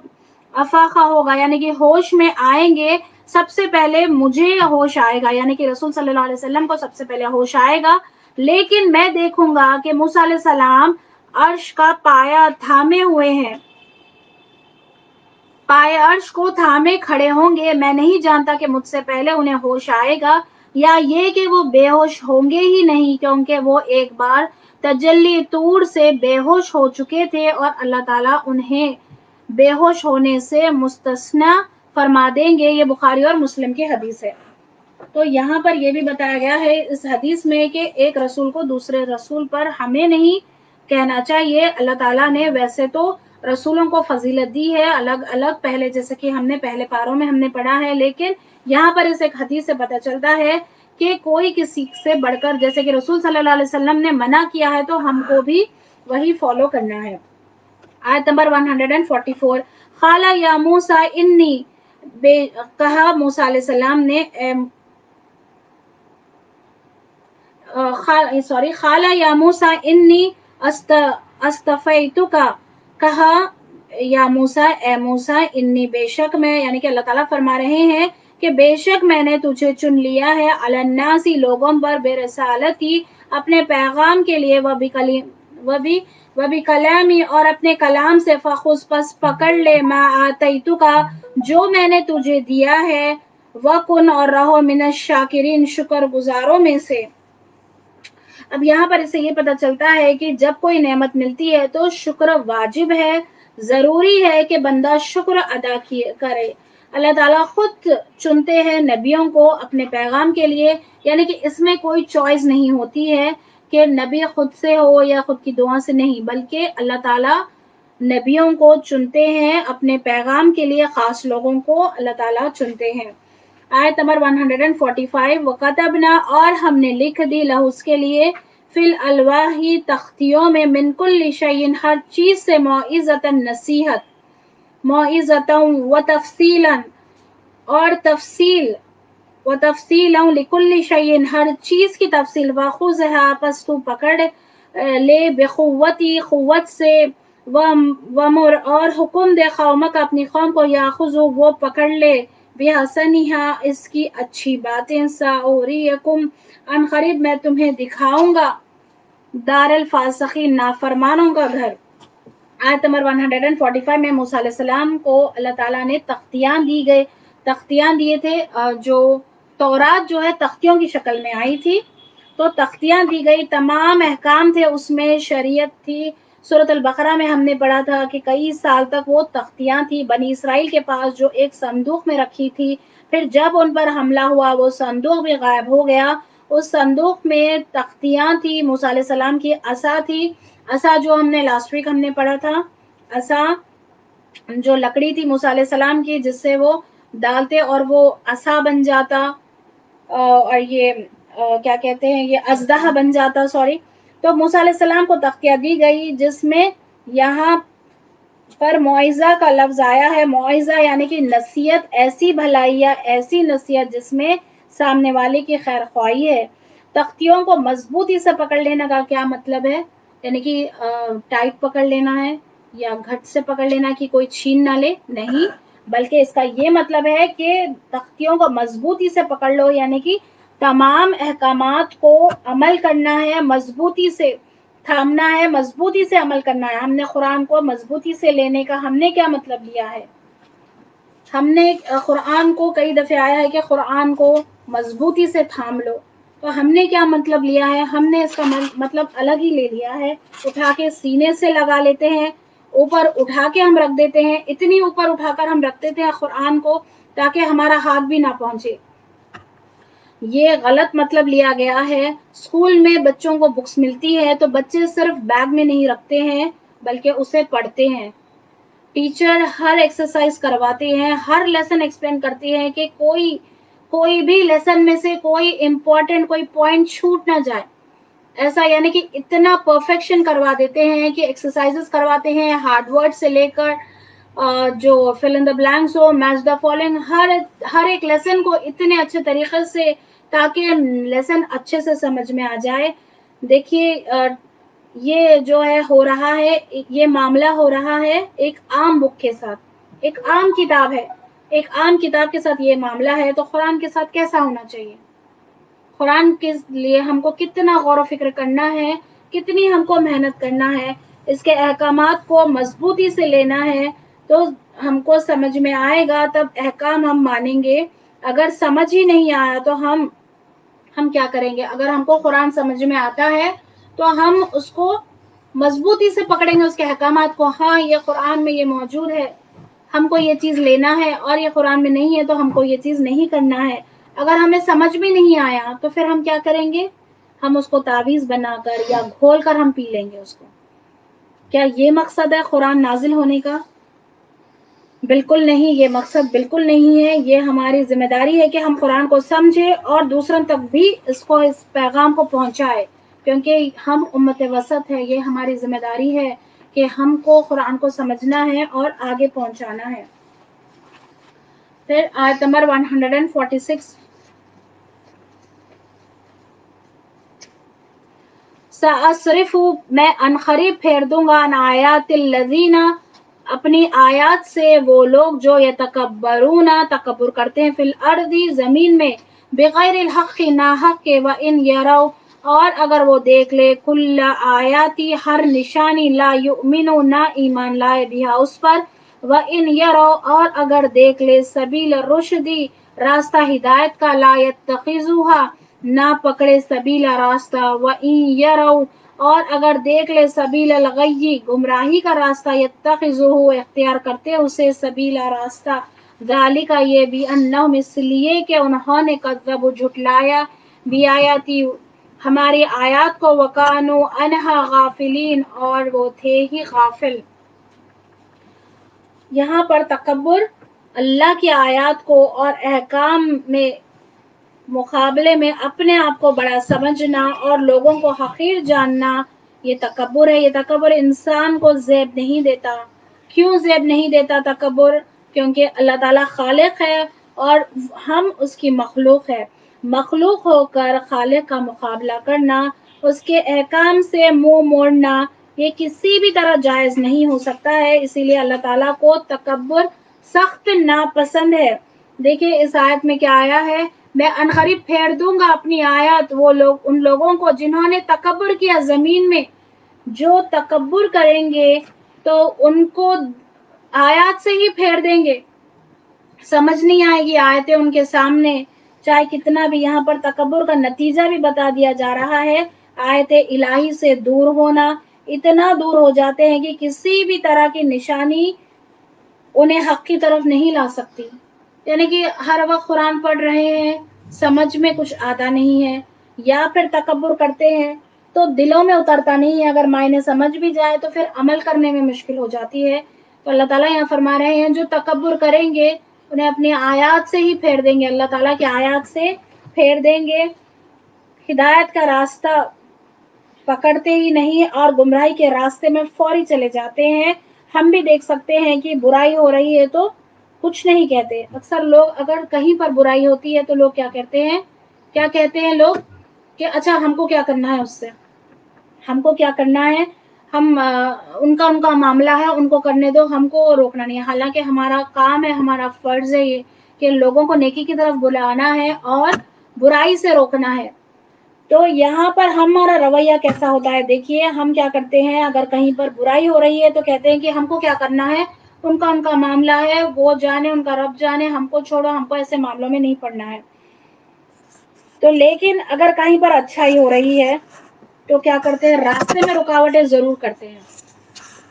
افاقہ ہوگا یعنی کہ ہوش میں آئیں گے سب سے پہلے مجھے ہوش آئے گا، یعنی کہ رسول صلی اللہ علیہ وسلم کو سب سے پہلے ہوش آئے گا، لیکن میں دیکھوں گا کہ موسیٰ علیہ السلام عرش کا پایا تھامے ہوئے ہیں، پائے عرش کو تھامے کھڑے ہوں گے، میں نہیں جانتا کہ مجھ سے پہلے انہیں ہوش آئے گا یا یہ کہ وہ بے ہوش ہوں گے ہی نہیں، کیونکہ وہ ایک بار تجلی طور سے بے ہوش ہو چکے تھے اور اللہ تعالیٰ انہیں بے ہوش ہونے سے مستثنی فرما دیں گے۔ یہ بخاری اور مسلم کی حدیث ہے۔ تو یہاں پر یہ بھی بتایا گیا ہے اس حدیث میں کہ ایک رسول کو دوسرے رسول پر ہمیں نہیں کہنا چاہیے۔ اللہ تعالیٰ نے ویسے تو رسولوں کو فضیلت دی ہے الگ الگ، پہلے جیسے کہ ہم نے پہلے پاروں میں ہم نے پڑھا ہے، لیکن یہاں پر اس ایک حدیث سے پتہ چلتا ہے کہ کوئی کسی سے بڑھ کر، جیسے کہ رسول صلی اللہ علیہ وسلم نے منع کیا ہے تو ہم کو بھی وہی فالو کرنا ہے۔ آیت نمبر 144، قال یا موسیٰ انی، کہا موسیٰ علیہ السلام نے قال یا موسیٰ انی استفیتک، کہا یا موسیٰ اے موسیٰ انی بے شک میں، یعنی کہ اللہ تعالیٰ فرما رہے ہیں کہ بے شک میں نے تجھے چن لیا ہے علی الناس لوگوں پر برسالتی اپنے پیغام کے لیے، و بکلامی اور اپنے کلام سے، فخذ پس پکڑ لے ما آتیتک جو میں نے تجھے دیا ہے، وکن اور رہو من الشاکرین شکر گزاروں میں سے۔ اب یہاں پر اس سے یہ پتہ چلتا ہے کہ جب کوئی نعمت ملتی ہے تو شکر واجب ہے، ضروری ہے کہ بندہ شکر ادا کرے۔ اللہ تعالیٰ خود چنتے ہیں نبیوں کو اپنے پیغام کے لیے، یعنی کہ اس میں کوئی چوائس نہیں ہوتی ہے کہ نبی خود سے ہو یا خود کی دعا سے، نہیں، بلکہ اللہ تعالیٰ نبیوں کو چنتے ہیں اپنے پیغام کے لیے، خاص لوگوں کو اللہ تعالیٰ چنتے ہیں۔ آیت نمبر 145 وَكَتَبْنَا، اور ہم نے لکھ دی، لہو اس کے لیے، فی الالواح تختیوں میں، من کل شیء ہر چیز سے، موعظۃ نصیحت، موعظۃ وتفصیلا اور تفصیل، وتفصیلا لکل شیء ہر چیز کی تفصیل، وخذھا پس تو پکڑ لے، بقوتی قوت سے، ومر اور حکم دے قومک اپنی قوم کو، یاخذو وہ پکڑ لے، بحسنھا اس کی اچھی باتیں، ساوریکم ان قریب میں تمہیں دکھاؤں گا، دار الفاسقین نافرمانوں کا گھر۔ آیت نمبر 145 میں موسیٰ علیہ السلام کو اللہ تعالیٰ نے تختیاں دیے تھے، جو تورات جو ہے تختیوں کی شکل میں آئی تھی، تو تختیاں دی گئی، تمام احکام تھے اس میں، شریعت تھی۔ سورۃ البقرہ میں ہم نے پڑھا تھا کہ کئی سال تک وہ تختیاں تھی بنی اسرائیل کے پاس، جو ایک صندوق میں رکھی تھی، پھر جب ان پر حملہ ہوا وہ صندوق بھی غائب ہو گیا، اس صندوق میں تختیاں تھی، موسیٰ علیہ السلام کی عصا تھی، عصا جو ہم نے لاسٹ ویک ہم نے پڑھا تھا، عصا جو لکڑی تھی موسیٰ علیہ السلام کی، جس سے وہ ڈالتے اور وہ عصا بن جاتا، اور یہ کیا کہتے ہیں، یہ اژدہا بن جاتا، سوری۔ تو موسیٰ علیہ السلام کو تختیاں دی گئی، جس میں یہاں پر موعظہ کا لفظ آیا ہے، موعظہ یعنی کہ نصیحت، ایسی بھلائی یا ایسی نصیحت جس میں سامنے والے کی خیر خواہی ہے۔ تختیوں کو مضبوطی سے پکڑ لینے کا کیا مطلب ہے؟ یعنی کہ ٹائٹ پکڑ لینا ہے یا گھٹ سے پکڑ لینا کہ کوئی چھین نہ لے، نہیں، بلکہ اس کا یہ مطلب ہے کہ تختیوں کو مضبوطی سے پکڑ لو، یعنی کہ تمام احکامات کو عمل کرنا ہے، مضبوطی سے تھامنا ہے، مضبوطی سے عمل کرنا ہے۔ ہم نے قرآن کو مضبوطی سے لینے کا ہم نے کیا مطلب لیا ہے؟ ہم نے قرآن کو کئی دفعہ آیا ہے کہ قرآن کو مضبوطی سے تھام لو، تو ہم نے کیا مطلب لیا ہے؟ ہم نے اس کا مطلب الگ ہی لے لیا ہے، اٹھا کے سینے سے لگا لیتے ہیں، اوپر اٹھا کے ہم رکھ دیتے ہیں، اتنی اوپر اٹھا کر ہم رکھ دیتے ہیں قرآن کو تاکہ ہمارا ہاتھ بھی نہ پہنچے، یہ غلط مطلب لیا گیا ہے۔ اسکول میں بچوں کو بکس ملتی ہے تو بچے صرف بیگ میں نہیں رکھتے ہیں بلکہ اسے پڑھتے ہیں، ٹیچر ہر ایکسرسائز کرواتے ہیں، ہر لیسن ایکسپلین کرتے ہیں کہ کوئی بھی لیسن میں سے کوئی امپورٹنٹ کوئی پوائنٹ چھوٹ نہ جائے، ایسا یعنی کہ اتنا پرفیکشن کروا دیتے ہیں کہ ایکسرسائزز کرواتے ہیں، ہارڈ ورڈ سے لے کر جو فل ان دا بلینکس ہو، میچ دا فالوئنگ، ہر ایک لیسن کو اتنے اچھے طریقے سے تاکہ لیسن اچھے سے سمجھ میں آ جائے۔ دیکھیے یہ جو ہے ہو رہا ہے، یہ معاملہ ہو رہا ہے ایک عام بک کے ساتھ، ایک عام کتاب ہے، ایک عام کتاب کے ساتھ یہ معاملہ ہے، تو قرآن کے ساتھ کیسا ہونا چاہیے؟ قرآن کے لیے ہم کو کتنا غور و فکر کرنا ہے، کتنی ہم کو محنت کرنا ہے، اس کے احکامات کو مضبوطی سے لینا ہے، تو ہم کو سمجھ میں آئے گا، تب احکام ہم مانیں گے۔ اگر سمجھ ہی نہیں آیا تو ہم کیا کریں گے؟ اگر ہم کو قرآن سمجھ میں آتا ہے تو ہم اس کو مضبوطی سے پکڑیں گے، اس کے احکامات کو، ہاں یہ قرآن میں یہ موجود ہے، ہم کو یہ چیز لینا ہے، اور یہ قرآن میں نہیں ہے تو ہم کو یہ چیز نہیں کرنا ہے۔ اگر ہمیں سمجھ بھی نہیں آیا تو پھر ہم کیا کریں گے؟ ہم اس کو تعویذ بنا کر یا گھول کر ہم پی لیں گے اس کو۔ کیا یہ مقصد ہے قرآن نازل ہونے کا؟ بالکل نہیں، یہ مقصد بالکل نہیں ہے۔ یہ ہماری ذمہ داری ہے کہ ہم قرآن کو سمجھیں اور دوسروں تک بھی اس پیغام کو پہنچائے، کیونکہ ہم امت وسط ہے، یہ ہماری ذمہ داری ہے کہ ہم کو قرآن کو سمجھنا ہے اور آگے پہنچانا ہے۔ پھر آیت نمبر 146، سأصرف، میں عنقریب پھیر دوں گا، عن آیات الذین، اپنی آیات سے وہ لوگ جو یتکبرون، تکبر کرتے ہیں، فی الارض، زمین میں، بغیر الحق، ناحق کے، وان یروا، اور اگر وہ دیکھ لے، کل آیاتی، ہر نشانی، لا یؤمنوا، نہ ایمان لائے، بہا، اس پر، وان یروا، اور اگر دیکھ لے، سبیل الرشد، راستہ ہدایت کا، لا یتخذوها، نہ پکڑے سبیلا راستہ، وَإِن يَرَوْا اور اگر دیکھ لے سبیل الغی گمراہی کا راستہ، یتخذوہ اختیار کرتے اسے سبیلا راستہ، ذالک یہ بھی انہم اس لیے کہ انہوں نے کذبوا جھٹلایا بھی آیاتی ہماری آیات کو، وکانوا عنہا غافلین اور وہ تھے ہی غافل۔ یہاں پر تکبر اللہ کی آیات کو اور احکام میں مقابلے میں اپنے آپ کو بڑا سمجھنا اور لوگوں کو حقیر جاننا، یہ تکبر ہے۔ یہ تکبر انسان کو زیب نہیں دیتا۔ کیوں زیب نہیں دیتا تکبر؟ کیونکہ اللہ تعالیٰ خالق ہے اور ہم اس کی مخلوق ہے۔ مخلوق ہو کر خالق کا مقابلہ کرنا، اس کے احکام سے منہ موڑنا، یہ کسی بھی طرح جائز نہیں ہو سکتا ہے۔ اسی لیے اللہ تعالیٰ کو تکبر سخت ناپسند ہے۔ دیکھیں اس آیت میں کیا آیا ہے، میں عنقریب پھیر دوں گا اپنی آیات وہ لوگ ان لوگوں کو جنہوں نے تکبر کیا زمین میں۔ جو تکبر کریں گے تو ان کو آیات سے ہی پھیر دیں گے، سمجھ نہیں آئے گی آیتیں ان کے سامنے، چاہے کتنا بھی۔ یہاں پر تکبر کا نتیجہ بھی بتا دیا جا رہا ہے، آیت الہی سے دور ہونا، اتنا دور ہو جاتے ہیں کہ کسی بھی طرح کی نشانی انہیں حق کی طرف نہیں لا سکتی۔ یعنی کہ ہر وقت قرآن پڑھ رہے ہیں، سمجھ میں کچھ آتا نہیں ہے، یا پھر تکبر کرتے ہیں تو دلوں میں اترتا نہیں ہے، اگر معنی سمجھ بھی جائے تو پھر عمل کرنے میں مشکل ہو جاتی ہے۔ تو اللہ تعالیٰ یہاں فرما رہے ہیں جو تکبر کریں گے انہیں اپنی آیات سے ہی پھیر دیں گے، اللہ تعالیٰ کی آیات سے پھیر دیں گے، ہدایت کا راستہ پکڑتے ہی نہیں اور گمراہی کے راستے میں فوری چلے جاتے ہیں۔ ہم بھی دیکھ سکتے ہیں کہ برائی ہو رہی ہے تو کچھ نہیں کہتے۔ اکثر لوگ اگر کہیں پر برائی ہوتی ہے تو لوگ کیا کہتے ہیں، کیا کہتے ہیں لوگ کہ اچھا ہم کو کیا کرنا ہے اس سے، ہم کو کیا کرنا ہے، ہم ان کا معاملہ ہے، ان کو کرنے دو، ہم کو روکنا نہیں ہے۔ حالانکہ ہمارا کام ہے، ہمارا فرض ہے یہ کہ لوگوں کو نیکی کی طرف بلانا ہے اور برائی سے روکنا ہے۔ تو یہاں پر ہمارا رویہ کیسا ہوتا ہے، دیکھیے ہم کیا کرتے ہیں، اگر کہیں پر برائی ہو رہی ہے تو کہتے ہیں کہ ہم کو کیا کرنا ہے، ان کا معاملہ ہے، وہ جانے، ان کا رب جانے، ہم کو چھوڑو، ہم کو ایسے معاملوں میں نہیں پڑنا ہے۔ تو لیکن اگر کہیں پر اچھائی ہو رہی ہے تو کیا کرتے ہیں، راستے میں رکاوٹیں ضرور کرتے ہیں،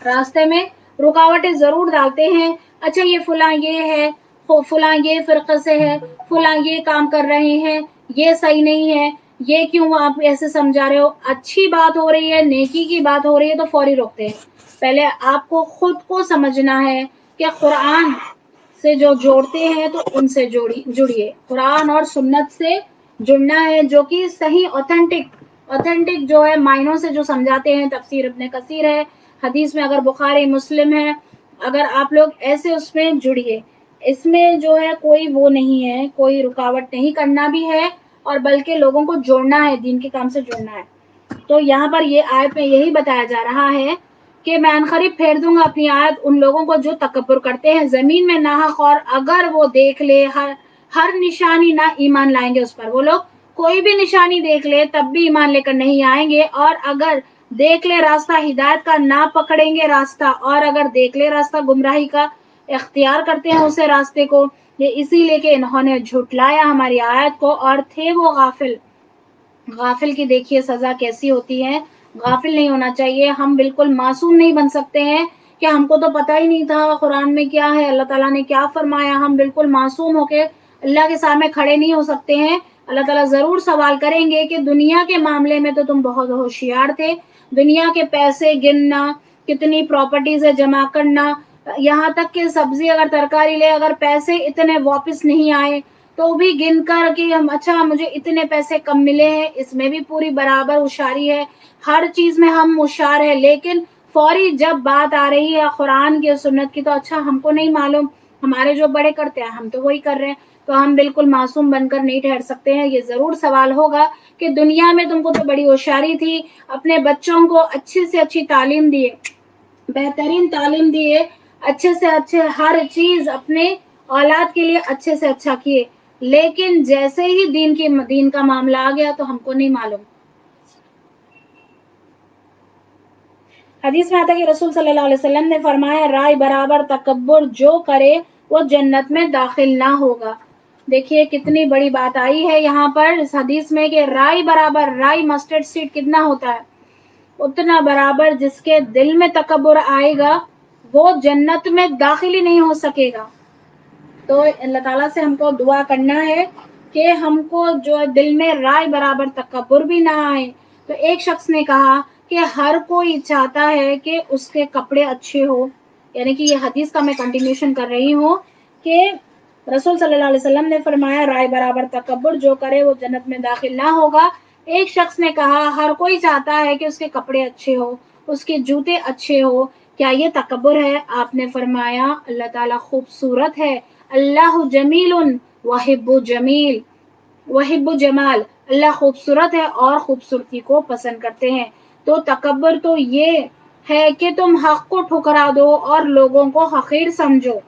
راستے میں رکاوٹیں ضرور ڈالتے ہیں۔ اچھا یہ فلاں یہ ہے، فلاں یہ فرقے سے ہے، فلاں یہ کام کر رہے ہیں، یہ صحیح نہیں ہے، یہ کیوں آپ ایسے سمجھا رہے ہو، اچھی بات ہو رہی ہے، نیکی کی بات ہو رہی ہے تو فوری روکتے ہیں۔ پہلے آپ کو خود کو سمجھنا ہے کہ قرآن سے جو جوڑتے ہیں تو ان سے جڑیے، قرآن اور سنت سے جڑنا ہے، جو کہ صحیح اوتھینٹک جو ہے معنوں سے جو سمجھاتے ہیں۔ تفسیر ابن کثیر ہے، حدیث میں اگر بخاری مسلم ہے، اگر آپ لوگ ایسے اس میں جڑیے، اس میں جو ہے کوئی وہ نہیں ہے، کوئی رکاوٹ نہیں کرنا بھی ہے اور بلکہ لوگوں کو جوڑنا ہے، دین کے کام سے جوڑنا ہے۔ تو یہاں پر یہ آیت میں یہی بتایا جا رہا ہے کہ میں عنقریب پھیر دوں گا اپنی آیت ان لوگوں کو جو تکبر کرتے ہیں زمین میں ناحق، اور اگر وہ دیکھ لے ہر نشانی نہ ایمان لائیں گے اس پر۔ وہ لوگ کوئی بھی نشانی دیکھ لے تب بھی ایمان لے کر نہیں آئیں گے، اور اگر دیکھ لے راستہ ہدایت کا نہ پکڑیں گے راستہ، اور اگر دیکھ لے راستہ گمراہی کا اختیار کرتے ہیں اسے راستے کو، یہ اسی لیے کہ انہوں نے جھٹلایا ہماری آیت کو اور تھے وہ غافل۔ غافل کی دیکھیے سزا کیسی ہوتی ہے، غافل نہیں ہونا چاہیے۔ ہم بالکل معصوم نہیں بن سکتے ہیں کہ ہم کو تو پتہ ہی نہیں تھا قرآن میں کیا ہے، اللہ تعالیٰ نے کیا فرمایا، ہم بالکل معصوم ہو کے اللہ کے سامنے کھڑے نہیں ہو سکتے ہیں۔ اللہ تعالیٰ ضرور سوال کریں گے کہ دنیا کے معاملے میں تو تم بہت ہوشیار تھے، دنیا کے پیسے گننا، کتنی پراپرٹیز ہے جمع کرنا، یہاں تک کہ سبزی اگر ترکاری لے، اگر پیسے اتنے واپس نہیں آئے تو بھی گن کر کہ ہم اچھا مجھے اتنے پیسے کم ملے ہیں، اس میں بھی پوری برابر ہوشیاری ہے، ہر چیز میں ہم ہوشیار ہیں۔ لیکن فوری جب بات آ رہی ہے قرآن کی اور سنت کی تو اچھا ہم کو نہیں معلوم، ہمارے جو بڑے کرتے ہیں ہم تو وہی کر رہے ہیں، تو ہم بالکل معصوم بن کر نہیں ٹھہر سکتے ہیں۔ یہ ضرور سوال ہوگا کہ دنیا میں تم کو تو بڑی ہوشیاری تھی، اپنے بچوں کو اچھی سے اچھی تعلیم دیے، بہترین تعلیم دیے، اچھے سے اچھے ہر چیز اپنے اولاد کے لیے اچھے سے اچھا کیے، لیکن جیسے ہی دین کا معاملہ آ گیا تو ہم کو نہیں معلوم۔ حدیث میں آتا ہے کہ رسول صلی اللہ علیہ وسلم نے فرمایا، رائے برابر تکبر جو کرے وہ جنت میں داخل نہ ہوگا۔ دیکھیے کتنی بڑی بات آئی ہے یہاں پر اس حدیث میں کہ رائی برابر، رائی مسٹرڈ سیڈ کتنا ہوتا ہے؟ اتنا برابر. جس کے دل میں تکبر آئے گا وہ جنت میں داخل ہی نہیں ہو سکے گا. تو اللہ تعالیٰ سے ہم کو دعا کرنا ہے کہ ہم کو جو دل میں رائے برابر تکبر بھی نہ آئے. تو ایک شخص نے کہا کہ ہر کوئی چاہتا ہے کہ اس کے کپڑے اچھے ہو، یعنی کہ یہ حدیث کا میں کنٹینیوشن کر رہی ہوں کہ رسول صلی اللہ علیہ وسلم نے فرمایا رائے برابر تکبر جو کرے وہ جنت میں داخل نہ ہوگا. ایک شخص نے کہا ہر کوئی چاہتا ہے کہ اس کے کپڑے اچھے ہو، اس کے جوتے اچھے ہو، کیا یہ تکبر ہے؟ آپ نے فرمایا اللہ تعالیٰ خوبصورت ہے، اللہ جمیل وحب جمیل وحب جمال، اللہ خوبصورت ہے اور خوبصورتی کو پسند کرتے ہیں. تو تکبر تو یہ ہے کہ تم حق کو ٹھکرا دو اور لوگوں کو حقیر سمجھو،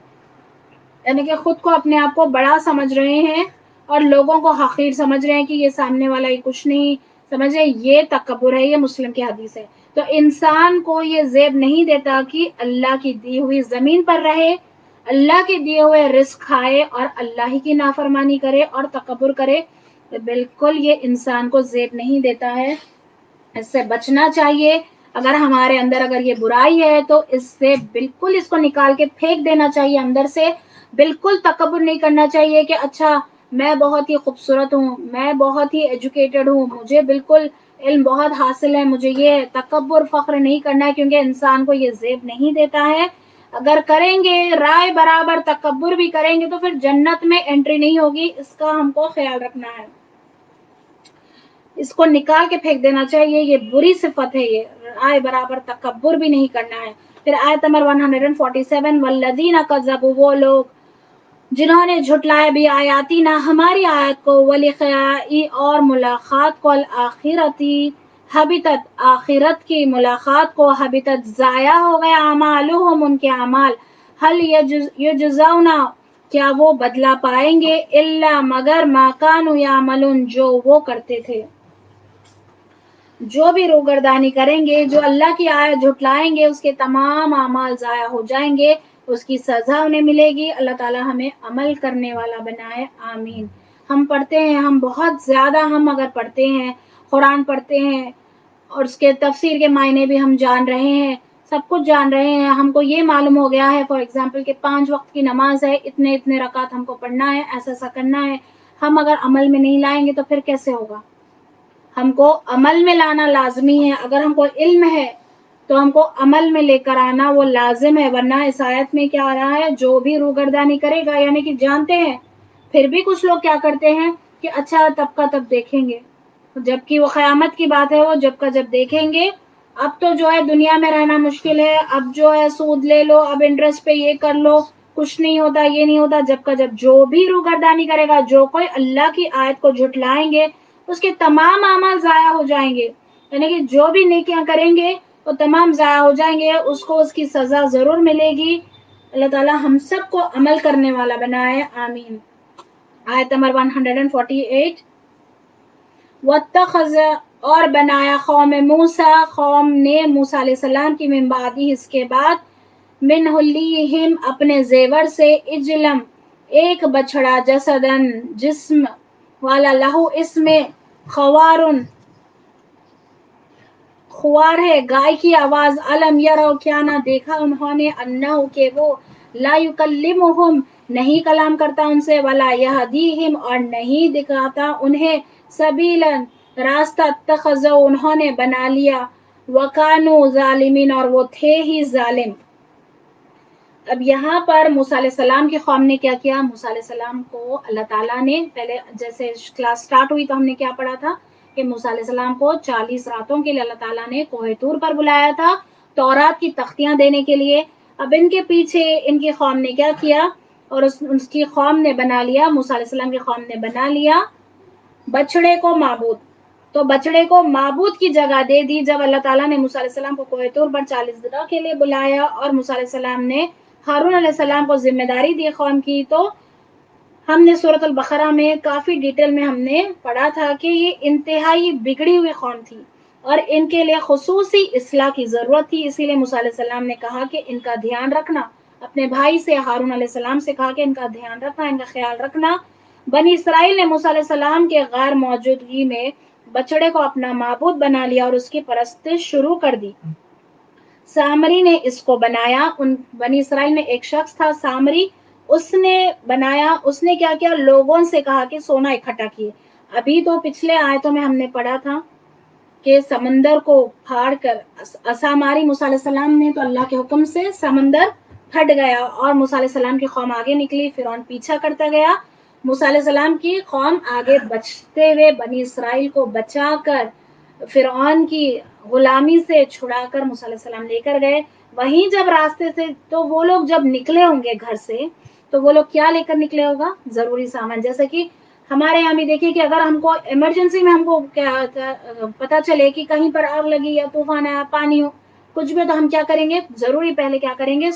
یعنی کہ خود کو اپنے آپ کو بڑا سمجھ رہے ہیں اور لوگوں کو حقیر سمجھ رہے ہیں کہ یہ سامنے والا ہی کچھ نہیں سمجھ رہے. یہ تکبر ہے. یہ مسلم کی حدیث ہے. تو انسان کو یہ زیب نہیں دیتا کہ اللہ کی دی ہوئی زمین پر رہے، اللہ کے دیے ہوئے رزق کھائے اور اللہ ہی کی نافرمانی کرے اور تکبر کرے. بالکل یہ انسان کو زیب نہیں دیتا ہے. اس سے بچنا چاہیے. اگر ہمارے اندر اگر یہ برائی ہے تو اس سے بالکل اس کو نکال کے پھینک دینا چاہیے اندر سے. بالکل تکبر نہیں کرنا چاہیے کہ اچھا میں بہت ہی خوبصورت ہوں، میں بہت ہی ایجوکیٹڈ ہوں، مجھے بالکل علم بہت حاصل ہے، مجھے یہ تکبر فخر نہیں کرنا ہے، کیونکہ انسان کو یہ زیب نہیں دیتا ہے. اگر کریں گے رائے برابر تکبر بھی کریں گے تو پھر جنت میں انٹری نہیں ہوگی. اس کا ہم کو خیال رکھنا ہے. اس کو نکال کے پھینک دینا چاہیے. یہ بری صفت ہے. یہ رائے برابر تکبر بھی نہیں کرنا ہے. پھر آیت نمبر 147 والذین کذبوا، وہ لوگ جنہوں نے جھٹلایا بھی آیاتنا ہماری آیت کو، ولقاء اور ملاقات کو، الآخرتی حبطت آخرت کی ملاقات کو، حبطت ضائع ہو گیا، اعمالہم ان کے اعمال، هل یجزون کیا وہ بدلہ پائیں گے، الا مگر ما کانوا یعملون جو وہ کرتے تھے. جو بھی روگردانی کریں گے، جو اللہ کی آیت جھٹلائیں گے، اس کے تمام اعمال ضائع ہو جائیں گے، اس کی سزا انہیں ملے گی. اللہ تعالی ہمیں عمل کرنے والا بنائے. آمین. ہم پڑھتے ہیں، ہم بہت زیادہ، ہم اگر پڑھتے ہیں قرآن پڑھتے ہیں اور اس کے تفسیر کے معنی بھی ہم جان رہے ہیں، سب کچھ جان رہے ہیں، ہم کو یہ معلوم ہو گیا ہے فار ایگزامپل کہ 5 وقت کی نماز ہے، اتنے رکعت ہم کو پڑھنا ہے، ایسا کرنا ہے. ہم اگر عمل میں نہیں لائیں گے تو پھر کیسے ہوگا؟ ہم کو عمل میں لانا لازمی ہے. اگر ہم کو علم ہے تو ہم کو عمل میں لے کر آنا وہ لازم ہے. ورنہ اس آیت میں کیا آ رہا ہے، جو بھی روگردانی کرے گا، یعنی کہ جانتے ہیں پھر بھی کچھ لوگ کیا کرتے ہیں کہ اچھا تب کا تب دیکھیں گے، جبکہ وہ قیامت کی بات ہے، وہ جب کا جب دیکھیں گے. اب تو جو ہے دنیا میں رہنا مشکل ہے، اب جو ہے سود لے لو، اب انٹرسٹ پہ یہ کر لو، کچھ نہیں ہوتا، یہ نہیں ہوتا. جب کا جب جو بھی روگردانی کرے گا، جو کوئی اللہ کی آیت کو جھٹلائیں گے، اس کے تمام اعمال ضائع ہو جائیں گے. یعنی کہ جو بھی نیکیاں کریں گے وہ تمام ضائع ہو جائیں گے. اس کو اس کی سزا ضرور ملے گی. اللہ تعالی ہم سب کو عمل کرنے والا بنائے. آمین. آیت نمبر 148 واتخذ اور بنایا قوم موسیٰ، قوم نے موسیٰ علیہ السلام کی، من بعدی اس کے بعد، من حلیہم اپنے زیور سے، اجلم ایک بچڑا، جسدن جسم والا، لہو اس میں خوارن خوار ہے، گائے کی آواز، علم یرو کیا نہ دیکھا انہوں نے، انہو کہ وہ، لا یکلمہم نہیں کلام کرتا ان سے، ولا یہدیہم اور نہیں دکھاتا انہیں، سبیلا راستہ، اتخذوا انہوں نے بنا لیا، وکانوا ظالمین اور وہ تھے ہی ظالم. اب یہاں پر موسیٰ علیہ السلام کی قوم نے کیا کیا؟ موسیٰ علیہ السلام کو اللہ تعالیٰ نے، پہلے جیسے کلاس سٹارٹ ہوئی تو ہم نے کیا پڑھا تھا کہ موسیٰ علیہ السلام کو 40 راتوں کے لیے اللہ تعالیٰ نے کوہ طور پر بلایا تھا تورات کی تختیاں دینے کے لیے. اب ان کے پیچھے ان کی قوم نے کیا کیا، اور اس کی قوم نے بنا لیا، موسیٰ علیہ السلام کی قوم نے بنا لیا بچڑے کو معبود. تو بچڑے کو معبود کی جگہ دے دی. جب اللہ تعالیٰ نے موسیٰ علیہ السلام کو کوہ طور پر 40 دنوں کے لیے بلایا اور موسیٰ علیہ السلام نے ہارون علیہ السلام کو ذمہ داری دی قوم کی، تو ہم نے سورۃ البقرہ میں کافی ڈیٹیل میں ہم نے پڑھا تھا کہ یہ انتہائی بگڑی ہوئی قوم تھی اور ان کے لیے خصوصی اصلاح کی ضرورت تھی. اسی لیے موسیٰ علیہ السلام نے کہا کہ ان کا دھیان رکھنا، اپنے بھائی سے ہارون علیہ السلام سے کہا کہ ان کا دھیان رکھنا، ان کا خیال رکھنا. بنی اسرائیل نے موسیٰ علیہ السلام کے غیر موجودگی میں بچڑے کو اپنا معبود بنا لیا اور اس کی پرستش شروع کر دی۔ سامری نے اس کو بنایا، ان بنی اسرائیل میں ایک شخص تھا سامری، اس نے بنایا، اس نے کیا کیا، لوگوں سے کہا کہ سونا اکٹھا کیے۔ ابھی تو پچھلے آیتوں میں ہم نے پڑھا تھا کہ سمندر کو پھاڑ کر عصا ماری موسیٰ علیہ السلام نے، تو اللہ کے حکم سے سمندر پھٹ گیا اور موسیٰ علیہ السلام کی قوم آگے نکلی، فرعون پیچھا کرتا گیا، موسیٰ علیہ السلام کی قوم آگے بچتے ہوئے بنی اسرائیل کو بچا کر فرعون کی غلامی سے چھڑا کر موسیٰ علیہ السلام لے کر گئے۔ وہیں جب راستے سے تو وہ لوگ جب نکلے ہوں گے گھر سے، تو وہ لوگ کیا لے کر نکلے ہوگا؟ ضروری سامان، جیسے کہ ہمارے یہاں بھی دیکھیے کہ اگر ہم کو ایمرجنسی میں ہم کو پتا چلے کہ کہیں پر آگ لگی یا طوفان آیا، پانی ہو، کچھ بھی، تو ہم کیا کریں گے؟ ضروری پہلے کیا کریں گے؟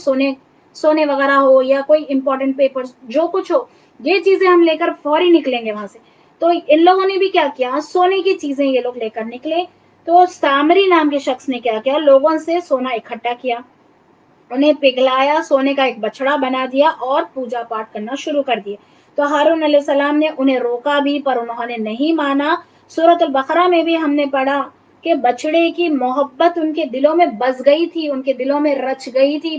سونے وغیرہ ہو یا کوئی امپورٹنٹ پیپرز جو کچھ ہو، یہ چیزیں ہم لے کر فوری نکلیں گے وہاں سے۔ تو ان لوگوں نے بھی کیا کیا؟ سونے کی چیزیں یہ لوگ لے کر نکلے۔ تو سامری نام کے شخص نے کیا کیا؟ لوگوں سے سونا اکٹھا کیا، انہیں پگھلایا، سونے کا ایک بچڑا بنا دیا اور پوجا پاٹ کرنا شروع کر دیا۔ تو ہارون علیہ السلام نے انہیں روکا بھی، پر انہوں نے نہیں مانا۔ سورۃ البقرہ میں بھی ہم نے پڑھا کہ بچڑے کی محبت ان کے دلوں میں بس گئی تھی، ان کے دلوں میں رچ گئی تھی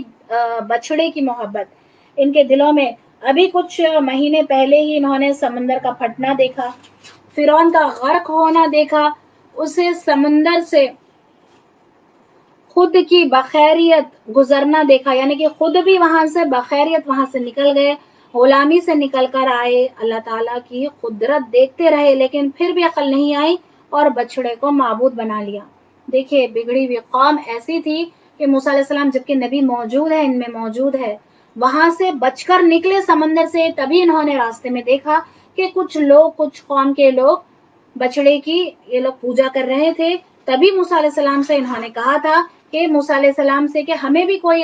بچڑے کی محبت ان کے دلوں میں۔ ابھی کچھ مہینے پہلے ہی انہوں نے سمندر کا پھٹنا دیکھا، فرعون کا غرق ہونا دیکھا، اسے سمندر سے خود کی بخیریت گزرنا دیکھا، یعنی کہ خود بھی وہاں سے بخیریت وہاں سے نکل گئے، غلامی سے نکل کر آئے، اللہ تعالیٰ کی قدرت دیکھتے رہے، لیکن پھر بھی عقل نہیں آئی اور بچڑے کو معبود بنا لیا۔ دیکھیے بگڑی ہوئی قوم ایسی تھی کہ موسیٰ علیہ السلام جبکہ نبی موجود ہے، ان میں موجود ہے، وہاں سے بچ کر نکلے سمندر سے، تبھی انہوں نے راستے میں دیکھا کہ کچھ لوگ، کچھ قوم کے لوگ بچڑے کی یہ لوگ پوجا کر رہے تھے۔ تبھی موسیٰ علیہ السلام سے انہوں نے کہا تھا کہ موسیٰ علیہ السلام سے کہ ہمیں بھی کوئی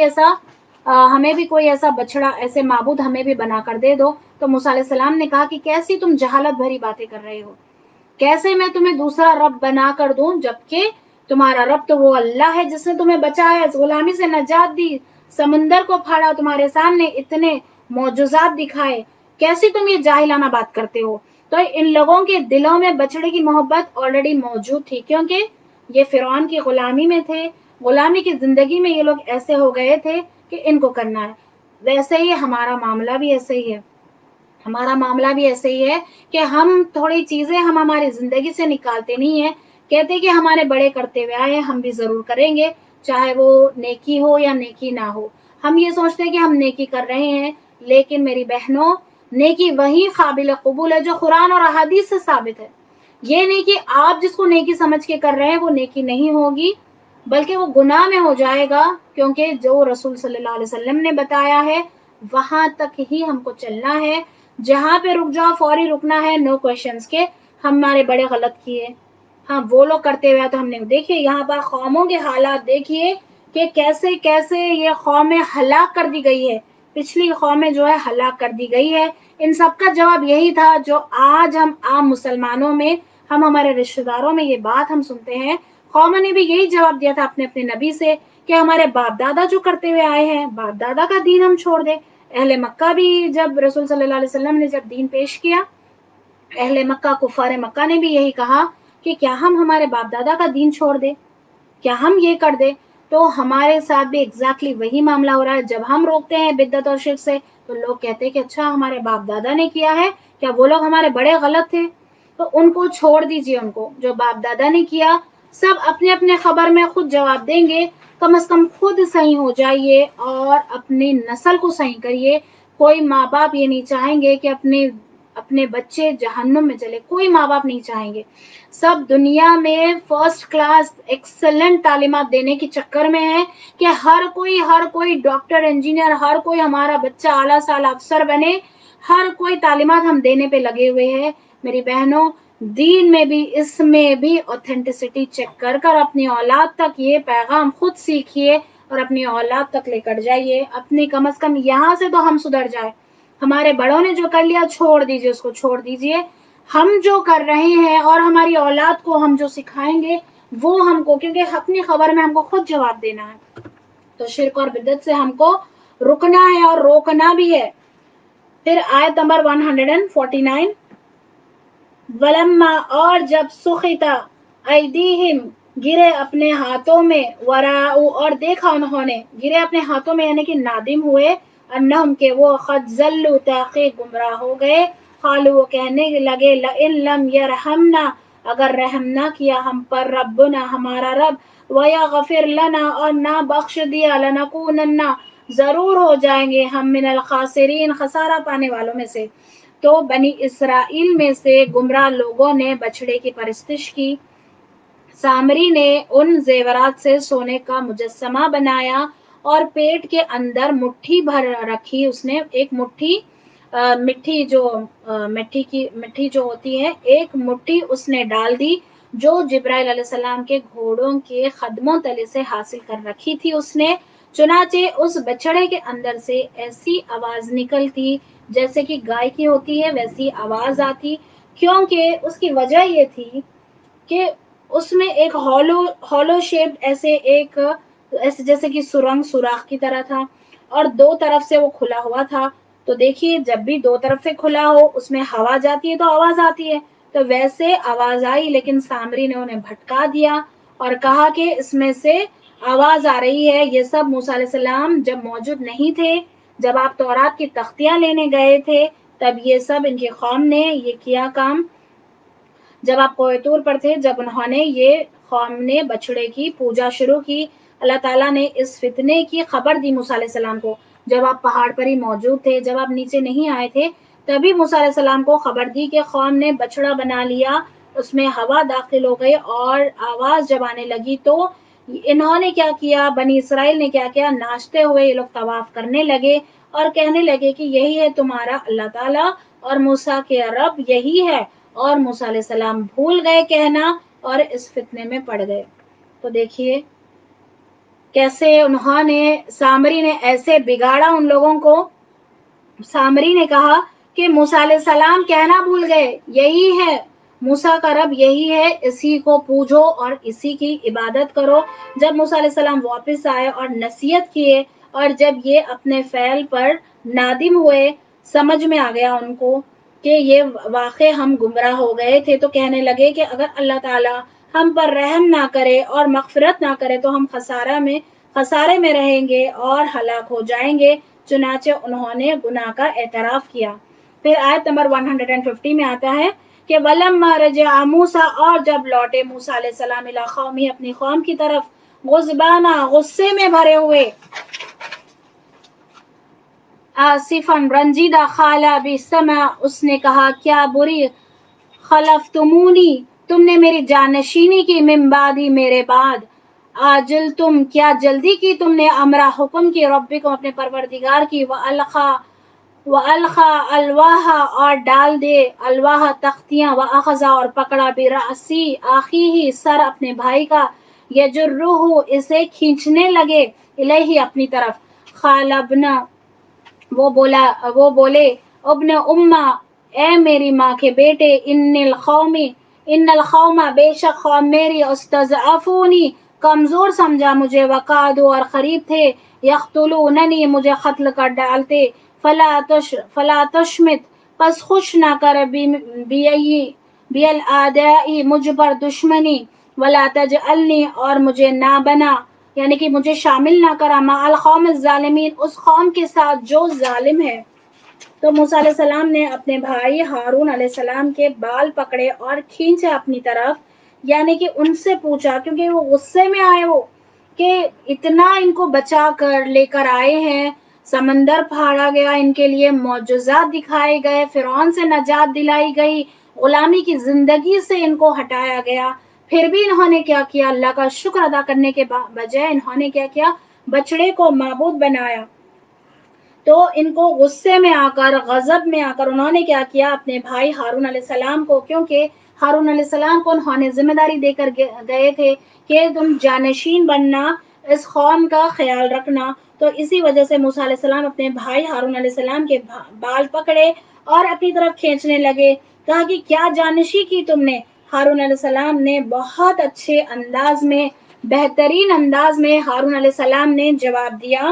ایسا بچڑا، ایسے معبود ہمیں بھی بنا کر دے دو۔ تو موسیٰ علیہ السلام نے کہا کہ کیسی تم جہالت بھری باتیں کر رہے ہو، کیسے میں تمہیں دوسرا رب بنا کر دوں، جبکہ تمہارا رب تو وہ اللہ ہے جس نے تمہیں بچایا، اس غلامی سے نجات دی، سمندر کو پھاڑا، تمہارے سامنے اتنے معجزات دکھائے، کیسی تم یہ جاہلانہ بات کرتے ہو۔ تو ان لوگوں کے دلوں میں بچڑے کی محبت آلریڈی موجود تھی، کیونکہ یہ فرعون کی غلامی میں تھے، غلامی کی زندگی میں یہ لوگ ایسے ہو گئے تھے کہ ان کو کرنا ہے۔ ویسے ہی ہمارا معاملہ بھی ایسے ہی ہے، ہمارا معاملہ بھی ایسے ہی ہے کہ ہم تھوڑی چیزیں ہم ہماری زندگی سے نکالتے نہیں ہیں، کہتے کہ ہمارے بڑے کرتے ہوئے آئے، ہم بھی ضرور کریں گے، چاہے وہ نیکی ہو یا نیکی نہ ہو۔ ہم یہ سوچتے ہیں کہ ہم نیکی کر رہے ہیں، لیکن میری بہنوں، نیکی وہی قابل قبول ہے جو قرآن اور احادیث سے ثابت ہے۔ یہ نہیں کہ آپ جس کو نیکی سمجھ کے کر رہے ہیں وہ نیکی نہیں ہوگی، بلکہ وہ گناہ میں ہو جائے گا، کیونکہ جو رسول صلی اللہ علیہ وسلم نے بتایا ہے وہاں تک ہی ہم کو چلنا ہے، جہاں پہ رک جاؤ فوری رکنا ہے، نو کوشچنس کے ہمارے بڑے غلط کیے، ہاں وہ لوگ کرتے ہوئے تو ہم نے دیکھیے یہاں پر قوموں کے حالات دیکھیے کہ کیسے کیسے یہ قومیں ہلاک کر دی گئی ہے، پچھلی قومیں جو ہے ہلاک کر دی گئی ہے۔ ان سب کا جواب یہی تھا جو آج ہم عام مسلمانوں میں، ہم ہمارے رشتہ داروں میں یہ بات ہم سنتے ہیں، قوموں نے بھی یہی جواب دیا تھا اپنے اپنے نبی سے کہ ہمارے باپ دادا جو کرتے ہوئے آئے ہیں، باپ دادا کا دین ہم چھوڑ دیں۔ اہل مکہ بھی جب رسول صلی اللہ علیہ وسلم نے جب دین پیش کیا، اہل مکہ، کفار مکہ نے بھی یہی کہا کہ کیا ہم ہمارے باپ دادا کا دین چھوڑ دیں، کیا ہم یہ کر دیں؟ تو ہمارے ساتھ بھی ایگزیکٹلی وہی معاملہ ہو رہا ہے۔ جب ہم روکتے ہیں بدعت اور شرک سے تو لوگ کہتے ہیں کہ اچھا ہمارے باپ دادا نے کیا ہے، کیا وہ لوگ ہمارے بڑے غلط تھے؟ تو ان کو چھوڑ دیجئے، ان کو جو باپ دادا نے کیا، سب اپنے اپنے خبر میں خود جواب دیں گے، کم از کم خود صحیح ہو جائیے اور اپنی نسل کو صحیح کریے۔ کوئی ماں باپ یہ نہیں چاہیں گے کہ اپنے بچے جہنم میں چلے، کوئی ماں باپ نہیں چاہیں گے۔ سب دنیا میں فرسٹ کلاس ایکسلنٹ تعلیمات دینے کے چکر میں ہے کہ ہر کوئی ڈاکٹر، انجینئر، ہر کوئی ہمارا بچہ اعلیٰ سالہ افسر بنے، ہر کوئی تعلیمات ہم دینے پہ لگے ہوئے ہیں۔ میری بہنوں، دین میں بھی، اس میں بھی اوتھینٹسٹی چیک کر کر اپنی اولاد تک یہ پیغام خود سیکھیے اور اپنی اولاد تک لے کر جائیے، اپنی کم از کم یہاں سے تو ہم سدھر جائیں۔ ہمارے بڑوں نے جو کر لیا چھوڑ دیجئے، اس کو چھوڑ دیجئے، ہم جو کر رہے ہیں اور ہماری اولاد کو ہم جو سکھائیں گے وہ ہم کو، کیونکہ اپنی خبر میں ہم کو خود جواب دینا ہے۔ تو شرک اور بدعت سے ہم کو رکنا ہے اور روکنا بھی ہے۔ پھر آیت نمبر 149، ولما اور جب سخطا ایدیہم گرے اپنے ہاتھوں میں، وراء اور دیکھا انہوں نے، گرے اپنے ہاتھوں میں یعنی کہ نادم ہوئے، انہم کہ وہ قد ضلوا تحقیق گمراہ ہو گئے، قالوا وہ کہنے لگے لئن لم یرحمنا اگر رحم نہ کیا ہم پر ربنا ہمارا رب، ویغفر لنا اور نہ بخش دیا، لنکونن ضرور ہو جائیں گے ہم من الخاسرین خسارہ پانے والوں میں سے۔ تو بنی اسرائیل میں سے گمراہ لوگوں نے بچھڑے کی پرستش کی، سامری نے ان زیورات سے سونے کا مجسمہ بنایا اور پیٹ کے اندر مٹھی بھر رکھی، اس نے ایک مٹھی مٹھی جو ہوتی ہے ایک مٹھی اس نے ڈال دی جو جبرائیل علیہ السلام کے گھوڑوں کے خدموں تلے سے حاصل کر رکھی تھی اس نے، چنانچہ اس بچڑے کے اندر سے ایسی آواز نکلتی جیسے کہ گائے کی ہوتی ہے ویسی آواز آتی، کیونکہ اس کی وجہ یہ تھی کہ اس میں ایک ہولو شیپ ایسے جیسے کہ سرنگ سوراخ کی طرح تھا، اور دو طرف سے وہ کھلا ہوا تھا۔ تو دیکھیے جب بھی دو طرف سے کھلا ہو اس میں ہوا جاتی ہے تو آواز آتی ہے، تو ویسے آواز آئی، لیکن سامری نے انہیں بھٹکا دیا اور کہا کہ اس میں سے آواز آ رہی ہے۔ یہ سب موسیٰ علیہ السلام جب موجود نہیں تھے، جب آپ تورات کی تختیاں لینے گئے تھے، تب یہ سب ان کی قوم نے یہ کیا کام، جب آپ کوہ طور پر تھے، جب انہوں نے یہ قوم نے بچڑے کی پوجا شروع کی، اللہ تعالیٰ نے اس فتنے کی خبر دی موسیٰ علیہ السلام کو، جب آپ پہاڑ پر ہی موجود تھے، جب آپ نیچے نہیں آئے تھے، تبھی موسیٰ علیہ السلام کو خبر دی کہ قوم نے بچڑا بنا لیا، اس میں ہوا داخل ہو گئی اور آواز جب آنے لگی تو انہوں نے کیا کیا، بنی اسرائیل نے کیا کیا، ناچتے ہوئے یہ لوگ طواف کرنے لگے اور کہنے لگے کہ یہی ہے تمہارا اللہ تعالیٰ اور موسیٰ کے رب یہی ہے، اور موسیٰ علیہ السلام بھول گئے کہنا اور اس فتنے میں پڑ گئے۔ تو دیکھیے کیسے انہوں نے، سامری نے ایسے بگاڑا ان لوگوں کو۔ سامری نے کہا کہ موسیٰ علیہ السلام کہنا بھول گئے، یہی ہے موسیٰ کا رب، یہی ہے، اسی کو پوجو اور اسی کی عبادت کرو۔ جب موسیٰ علیہ السلام واپس آئے اور نصیحت کیے اور جب یہ اپنے فعل پر نادم ہوئے، سمجھ میں آ گیا ان کو کہ یہ واقع ہم گمراہ ہو گئے تھے، تو کہنے لگے کہ اگر اللہ تعالیٰ ہم پر رحم نہ کرے اور مغفرت نہ کرے تو ہم خسارے میں رہیں گے اور ہلاک ہو جائیں گے، چنانچہ انہوں نے گناہ کا اعتراف کیا۔ پھر آیت نمبر 150 میں آتا ہے کہ وَلَمَّا رَجَعَ مُوسَىٰ اور جب لوٹے موسیٰ علیہ السلام الی قومہ اپنی قوم کی طرف، غضبانہ غصے میں بھرے ہوئے، آصفاً رنجیدہ، قَالَ بِئْسَمَا اس نے کہا کیا بری، خلفتمونی تم نے میری جانشینی کی، من بعدی میرے بعد، عاجلتم کیا جلدی کی تم نے، امرا حکم کی، ربکم اپنے پروردگار کی، وَأَلْقَى الْوَاحَ اور ڈال دے الواح تختیاں، وَأَخَذَ اور پکڑا بِرَأْسِ أَخِیہِ سر اپنے بھائی کا، یجرہ اسے کھینچنے لگے، الیہ اپنی طرف، قال ابن وہ بولے ابن امہ اے میری ماں کے بیٹے، ان القوم بے شک قوم میری، استضعفونی کمزور سمجھا مجھے، وقعدوا اور قریب تھے، یقتلوننی مجھے قتل کر ڈالتے، فلا تشمت پس خوش نہ کر بی الاعداء مجھ پر دشمنی، ولا تجعلنی اور مجھے نہ بنا یعنی کہ مجھے شامل نہ کرا، مع القوم الظالمین اس قوم کے ساتھ جو ظالم ہے۔ تو موسیٰ علیہ السلام نے اپنے بھائی ہارون علیہ السلام کے بال پکڑے اور کھینچے اپنی طرف، یعنی کہ ان سے پوچھا، کیونکہ وہ غصے میں آئے وہ کہ اتنا ان کو بچا کر لے کر آئے ہیں، سمندر پھاڑا گیا، ان کے لیے معجزات دکھائے گئے، فرعون سے نجات دلائی گئی، غلامی کی زندگی سے ان کو ہٹایا گیا، پھر بھی انہوں نے کیا کیا، اللہ کا شکر ادا کرنے کے بجائے انہوں نے کیا کیا، بچڑے کو معبود بنایا۔ تو ان کو غصے میں آ کر، غضب میں آ کر انہوں نے کیا کیا، اپنے بھائی ہارون علیہ السلام کو، کیونکہ ہارون علیہ السلام کو انہوں نے ذمہ داری دے کر گئے تھے کہ تم جانشین بننا، اس قوم کا خیال رکھنا، تو اسی وجہ سے موسیٰ علیہ السلام اپنے بھائی ہارون علیہ السلام کے بال پکڑے اور اپنی طرف کھینچنے لگے، کہا کہ کیا جانشی کی تم نے؟ ہارون علیہ السلام نے بہت اچھے انداز میں، بہترین انداز میں ہارون علیہ السلام نے جواب دیا،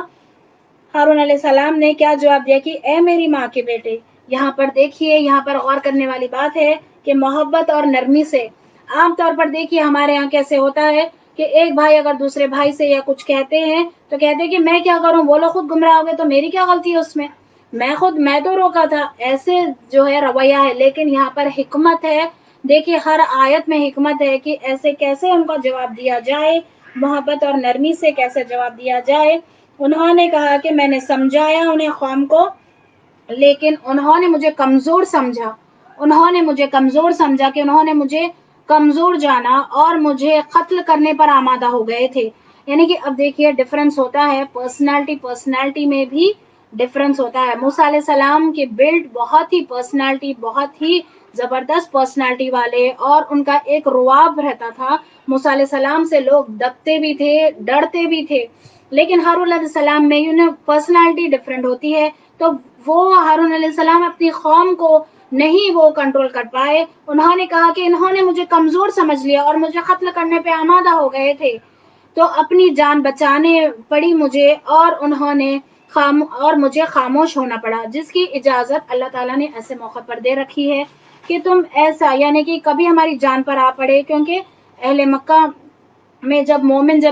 ہارون علیہ السلام نے کیا جواب دیا کہ اے میری ماں کے بیٹے، یہاں پر دیکھیے، یہاں پر غور کرنے والی بات ہے کہ محبت اور نرمی سے عام طور پر دیکھیے ہمارے یہاں کیسے ہوتا ہے کہ ایک بھائی اگر دوسرے بھائی سے یا کچھ کہتے ہیں تو کہتے ہیں کہ میں کیا کروں، وہ لوگ خود گمراہ ہو گئے تو میری کیا غلطی ہے اس میں، میں تو روکا تھا، ایسے جو ہے رویہ ہے. لیکن یہاں پر حکمت ہے، دیکھیے ہر آیت میں حکمت ہے کہ ایسے کیسے ان کو جواب دیا جائے، محبت اور نرمی سے کیسے جواب دیا جائے. انہوں نے کہا کہ میں نے سمجھایا انہیں قوم کو، لیکن انہوں نے مجھے کمزور سمجھا، انہوں نے مجھے کمزور سمجھا کہ انہوں نے مجھے کمزور جانا اور مجھے قتل کرنے پر آمادہ ہو گئے تھے. یعنی کہ اب دیکھیے ڈفرنس ہوتا ہے، پرسنالٹی میں بھی ڈفرنس ہوتا ہے. موسیٰ علیہ السلام کی بلڈ بہت ہی پرسنالٹی، بہت ہی زبردست پرسنالٹی والے، اور ان کا ایک رعب رہتا تھا. موسیٰ علیہ السلام سے لوگ دبتے بھی تھے، ڈرتے بھی تھے. لیکن ہارون علیہ السلام میں پرسنالٹی ڈفرینٹ ہوتی ہے، تو وہ ہارون علیہ السلام اپنی قوم کو نہیں وہ کنٹرول کر پائے. انہوں نے کہا کہ انہوں نے مجھے کمزور سمجھ لیا اور مجھے قتل کرنے پہ آمادہ ہو گئے تھے، تو اپنی جان بچانے پڑی مجھے، اور مجھے خاموش ہونا پڑا، جس کی اجازت اللہ تعالیٰ نے ایسے موقع پر دے رکھی ہے کہ تم ایسا، یعنی کہ کبھی ہماری جان پر آ پڑے. کیونکہ اہل مکہ میں جب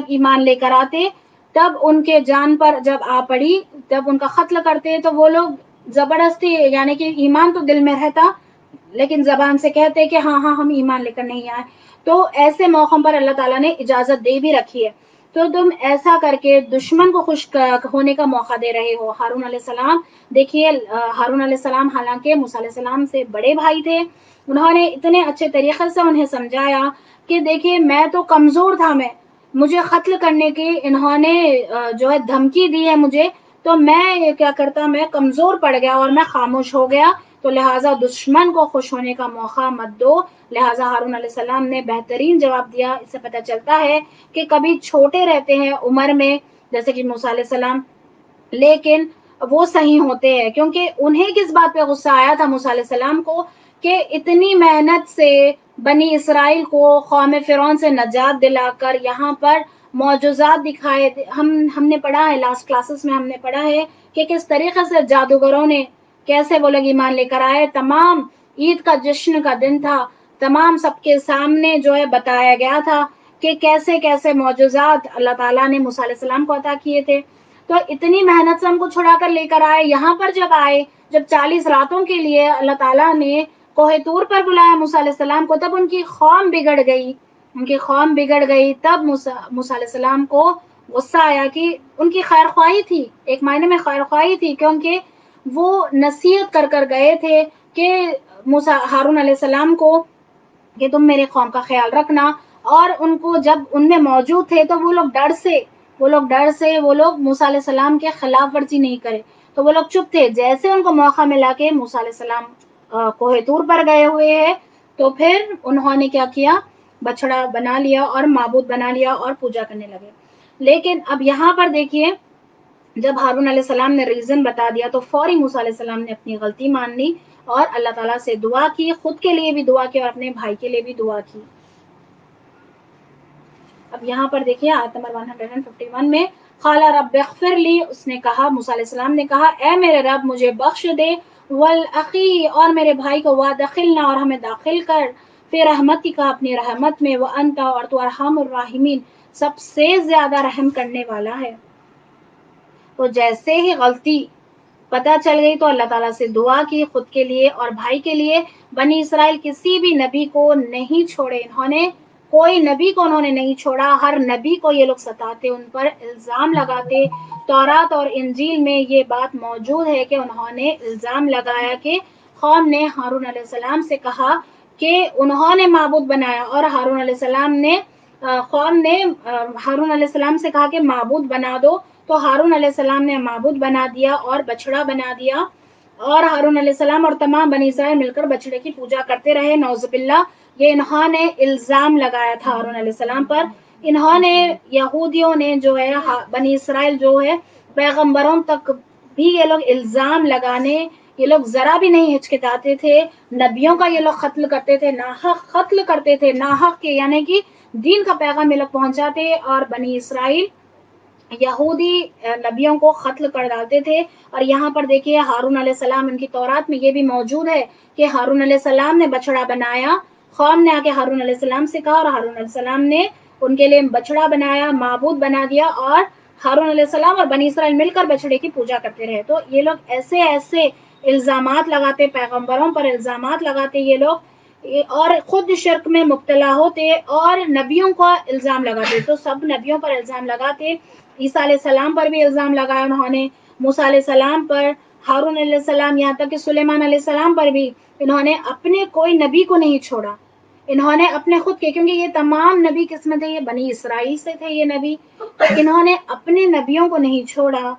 ایمان لے کر آتے، تب ان کے جان پر جب آ پڑی، جب ان کا قتل کرتے تو وہ لوگ زبردستی، یعنی کہ ایمان تو دل میں رہتا لیکن زبان سے کہتے کہ ہاں ہم ایمان لے کر نہیں آئے. تو ایسے موقع پر اللہ تعالیٰ نے اجازت دے بھی رکھی ہے. تو تم ایسا کر کے دشمن کو خوش ہونے کا موقع دے رہے ہو. ہارون علیہ السلام، دیکھیے ہارون علیہ السلام حالانکہ موسیٰ علیہ السلام سے بڑے بھائی تھے، انہوں نے اتنے اچھے طریقے سے انہیں سمجھایا کہ دیکھیے میں تو کمزور تھا، مجھے قتل کرنے کی انہوں نے جو ہے دھمکی دی ہے مجھے، تو میں کیا کرتا، میں کمزور پڑ گیا اور میں خاموش ہو گیا. تو لہٰذا دشمن کو خوش ہونے کا موقع مت دو. لہٰذا ہارون علیہ السلام نے بہترین جواب دیا. اس سے پتہ چلتا ہے کہ کبھی چھوٹے رہتے ہیں عمر میں جیسے کہ موسیٰ علیہ السلام، لیکن وہ صحیح ہوتے ہیں. کیونکہ انہیں کس بات پہ غصہ آیا تھا موسیٰ علیہ السلام کو کہ اتنی محنت سے بنی اسرائیل کو قوم فرعون سے نجات دلا کر یہاں پر معجزات دکھائے. ہم نے پڑھا ہے، لاسٹ کلاسز میں ہم نے پڑھا ہے کہ کس طریقے سے جادوگروں نے کیسے وہ لوگ ایمان لے کر آئے. تمام عید کا جشن کا دن تھا، تمام سب کے سامنے جو ہے بتایا گیا تھا کہ کیسے کیسے معجزات اللہ تعالیٰ نے موسیٰ علیہ السلام کو عطا کیے تھے. تو اتنی محنت سے ہم کو چھڑا کر لے کر آئے. یہاں پر جب آئے، جب 40 راتوں کے لیے اللہ تعالیٰ نے کوہ طور پر بلایا موسیٰ علیہ السلام کو، تب ان کی قوم بگڑ گئی. تب موسیٰ علیہ السلام کو غصہ آیا کہ ان کی خیر خواہی تھی، ایک معنی میں خیر خواہی تھی، کیونکہ وہ نصیحت کر گئے تھے کہ ہارون علیہ السلام کو کہ تم میرے قوم کا خیال رکھنا. اور ان کو جب ان میں موجود تھے تو وہ لوگ ڈر سے موسیٰ علیہ السلام کے خلاف ورزی نہیں کرے، تو وہ لوگ چپ تھے. جیسے ان کو موقع ملا کہ موسیٰ علیہ السلام کوہ طور پر گئے ہوئے ہیں، تو پھر انہوں نے کیا کیا، بچڑا بنا لیا اور معبود بنا لیا اور پوجا کرنے لگے. لیکن اب یہاں پر دیکھیے جب ہارون علیہ السلام نے ریزن بتا دیا تو فوری موسیٰ علیہ السلام نے اپنی غلطی مان لی اور اللہ تعالیٰ سے دعا کی، خود کے لیے بھی دعا کی اور اپنے بھائی کے لیے بھی دعا کی. اب یہاں پر دیکھیے آیت نمبر 151 میں قال رب اغفر لی، اس نے کہا، موسیٰ علیہ السلام نے کہا اے میرے رب مجھے بخش دے، والاخی اور میرے بھائی کو، وادخلنا اور ہمیں داخل کر، فی رحمتک اپنی رحمت میں، وانت اور تو ارحم الراحمین سب سے زیادہ رحم کرنے والا ہے. تو جیسے ہی غلطی پتہ چل گئی تو اللہ تعالیٰ سے دعا کی خود کے لیے اور بھائی کے لیے. بنی اسرائیل کسی بھی نبی کو نہیں چھوڑے، کوئی نبی کو انہوں نے نہیں چھوڑا. ہر نبی کو یہ لوگ ستاتے، ان پر الزام لگاتے. تورات اور انجیل میں یہ بات موجود ہے کہ انہوں نے الزام لگایا کہ قوم نے ہارون علیہ السلام سے کہا کہ انہوں نے معبود بنایا، اور ہارون علیہ السلام نے قوم نے ہارون علیہ السلام سے کہا کہ معبود بنا دو، تو ہارون علیہ السلام نے معبود بنا دیا اور بچڑا بنا دیا. اور ہارون علیہ السلام اور تمام بنی اسرائیل مل کر بچڑے کی پوجا کرتے رہے. نعوذ باللہ، یہ انہوں نے الزام لگایا تھا ہارون علیہ السلام پر. انہوں نے، یہودیوں نے جو ہے بنی اسرائیل جو ہے پیغمبروں تک بھی یہ لوگ الزام لگانے، یہ لوگ ذرا بھی نہیں ہچکچاتے تھے. نبیوں کا یہ لوگ قتل کرتے تھے، ناحق قتل کرتے تھے، ناحق کے، یعنی کہ دین کا پیغام یہ لوگ پہنچاتے. اور بنی اسرائیل یہودی نبیوں کو قتل کر ڈالتے تھے. اور یہاں پر دیکھیے ہارون علیہ السلام، ان کی تورات میں یہ بھی موجود ہے کہ ہارون علیہ السلام نے بچڑا بنایا. قوم نے آ کے ہارون علیہ السلام سے کہا اور ہارون علیہ السلام نے ان کے لیے بچڑا بنایا، معبود بنا دیا، اور ہارون علیہ السلام اور بنی اسرائیل مل کر بچڑے کی پوجا کرتے رہے. تو یہ لوگ ایسے ایسے الزامات لگاتے، پیغمبروں پر الزامات لگاتے یہ لوگ، اور خود شرک میں مبتلا ہوتے اور نبیوں کو الزام لگاتے. تو سب نبیوں پر الزام لگاتے. عیسیٰ علیہ السلام پر بھی الزام لگایا انہوں نے، موسیٰ علیہ السلام پر، ہارون علیہ السلام، یہاں تک کہ سلیمان علیہ السلام پر بھی. انہوں نے اپنے کوئی نبی کو نہیں چھوڑا، انہوں نے اپنے خود کے، کیونکہ یہ تمام نبی کس میں تھے؟ یہ بنی اسرائیل سے تھے یہ نبی. تو انہوں نے اپنے نبیوں کو نہیں چھوڑا،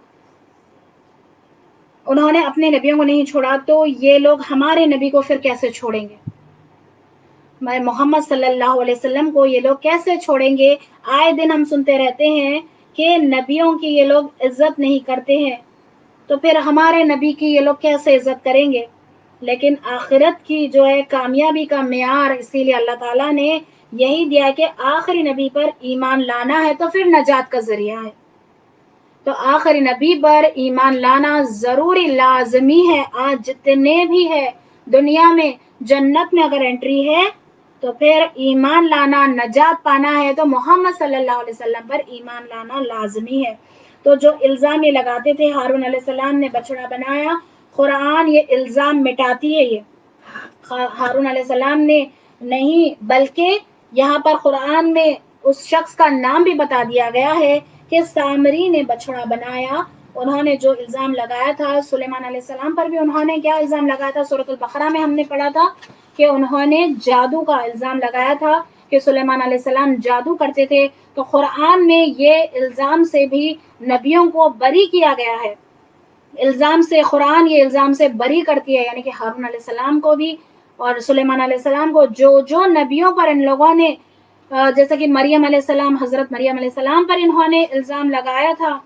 انہوں نے اپنے نبیوں کو نہیں چھوڑا. تو یہ لوگ ہمارے نبی کو پھر کیسے چھوڑیں گے؟ محمد صلی اللہ علیہ وسلم کو یہ لوگ کیسے چھوڑیں گے؟ آئے دن ہم سنتے رہتے ہیں کہ نبیوں کی یہ لوگ عزت نہیں کرتے ہیں، تو پھر ہمارے نبی کی یہ لوگ کیسے عزت کریں گے؟ لیکن آخرت کی جو ہے کامیابی کا معیار اسی لیے اللہ تعالیٰ نے یہی دیا کہ آخری نبی پر ایمان لانا ہے تو پھر نجات کا ذریعہ ہے. تو آخری نبی پر ایمان لانا ضروری لازمی ہے. آج جتنے بھی ہے دنیا میں، جنت میں اگر انٹری ہے تو پھر ایمان لانا، نجات پانا ہے تو محمد صلی اللہ علیہ وسلم پر ایمان لانا لازمی ہے. تو جو الزام یہ لگاتے تھے ہارون علیہ السلام نے بچڑا بنایا، قرآن یہ الزام مٹاتی ہے. یہ ہارون علیہ السلام نے نہیں، بلکہ یہاں پر قرآن میں اس شخص کا نام بھی بتا دیا گیا ہے کہ سامری نے بچڑا بنایا. انہوں نے جو الزام لگایا تھا سلیمان علیہ السلام پر بھی انہوں نے کیا الزام لگایا تھا؟ سورۃ البقرہ میں ہم نے پڑھا تھا کہ انہوں نے جادو کا الزام لگایا تھا کہ سلیمان علیہ السلام جادو کرتے تھے. تو قرآن میں یہ الزام سے بھی نبیوں کو بری کیا گیا ہے. الزام سے قرآن یہ الزام سے بری کرتی ہے، یعنی کہ ہارون علیہ السلام کو بھی اور سلیمان علیہ السلام کو، جو نبیوں پر ان لوگوں نے جیسے کہ مریم علیہ السلام، حضرت مریم علیہ السلام پر انہوں نے الزام لگایا تھا.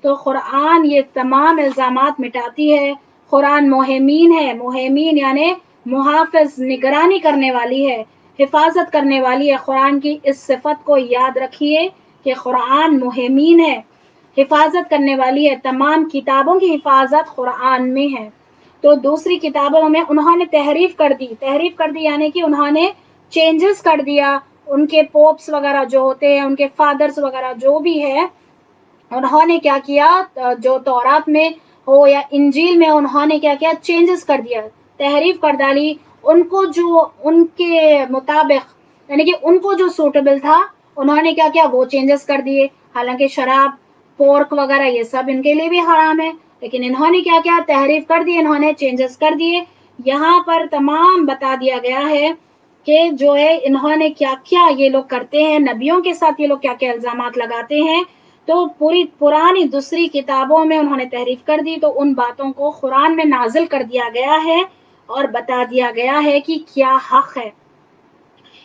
تو قرآن یہ تمام الزامات مٹاتی ہے. قرآن مہمین ہے، مہمین یعنی محافظ، نگرانی کرنے والی ہے، حفاظت کرنے والی ہے. قرآن کی اس صفت کو یاد رکھیے کہ قرآن مہمین ہے، حفاظت کرنے والی ہے. تمام کتابوں کی حفاظت قرآن میں ہے. تو دوسری کتابوں میں انہوں نے تحریف کر دی یعنی کہ انہوں نے چینجز کر دیا. ان کے پوپس وغیرہ جو ہوتے ہیں، ان کے فادرز وغیرہ جو بھی ہے، انہوں نے کیا کیا؟ جو تورات میں ہو یا انجیل میں انہوں نے کیا کیا؟ چینجز کر دیا، تحریف کر ڈالی. ان کو جو ان کے مطابق یعنی کہ ان کو جو سوٹیبل تھا انہوں نے کیا کیا؟ وہ چینجز کر دیے. حالانکہ شراب، پورک وغیرہ یہ سب ان کے لیے بھی حرام ہے، لیکن انہوں نے کیا کیا؟ تحریف کر دی، انہوں نے چینجز کر دیے. یہاں پر تمام بتا دیا گیا ہے کہ جو ہے انہوں نے کیا کیا یہ لوگ کرتے ہیں، نبیوں کے ساتھ یہ لوگ کیا کیا الزامات لگاتے ہیں. تو پوری پرانی دوسری کتابوں میں انہوں نے تحریف کر دی، تو ان باتوں کو قرآن میں نازل کر دیا گیا ہے اور بتا دیا گیا ہے کہ کیا حق ہے.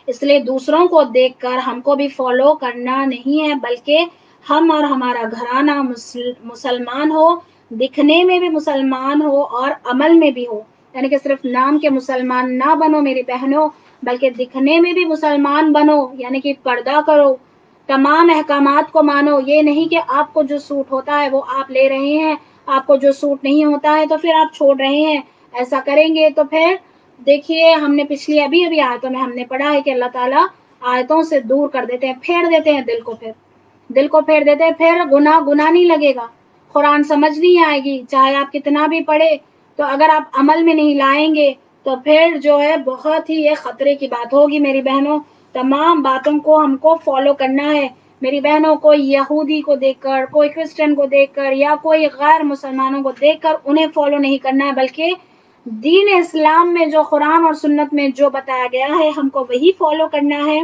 اس لیے دوسروں کو دیکھ کر ہم کو بھی فالو کرنا نہیں ہے، بلکہ ہم اور ہمارا گھرانہ مسلمان ہو، دکھنے میں بھی مسلمان ہو اور عمل میں بھی ہو. یعنی کہ صرف نام کے مسلمان نہ بنو میری بہنوں، بلکہ دکھنے میں بھی مسلمان بنو، یعنی کہ پردہ کرو، تمام احکامات کو مانو. یہ نہیں کہ آپ کو جو سوٹ ہوتا ہے وہ آپ لے رہے ہیں، آپ کو جو سوٹ نہیں ہوتا ہے تو پھر آپ چھوڑ رہے ہیں. ایسا کریں گے تو پھر دیکھیے ہم نے پچھلی ابھی آیتوں میں ہم نے پڑھا ہے کہ اللہ تعالیٰ آیتوں سے دور کر دیتے ہیں، پھیر دیتے ہیں دل کو پھیر دیتے ہیں. پھر گناہ نہیں لگے گا، قرآن سمجھ نہیں آئے گی، چاہے آپ کتنا بھی پڑھے. تو اگر آپ عمل میں نہیں لائیں گے تو پھر جو ہے بہت ہی یہ خطرے کی بات ہوگی میری بہنوں. تمام باتوں کو ہم کو فالو کرنا ہے میری بہنوں. کوئی یہودی کو دیکھ کر، کوئی کرسچن کو دیکھ کر یا کوئی غیر مسلمانوں کو دیکھ کر انہیں فالو نہیں کرنا ہے، بلکہ دین اسلام میں جو قرآن اور سنت میں جو بتایا گیا ہے ہم کو وہی فالو کرنا ہے.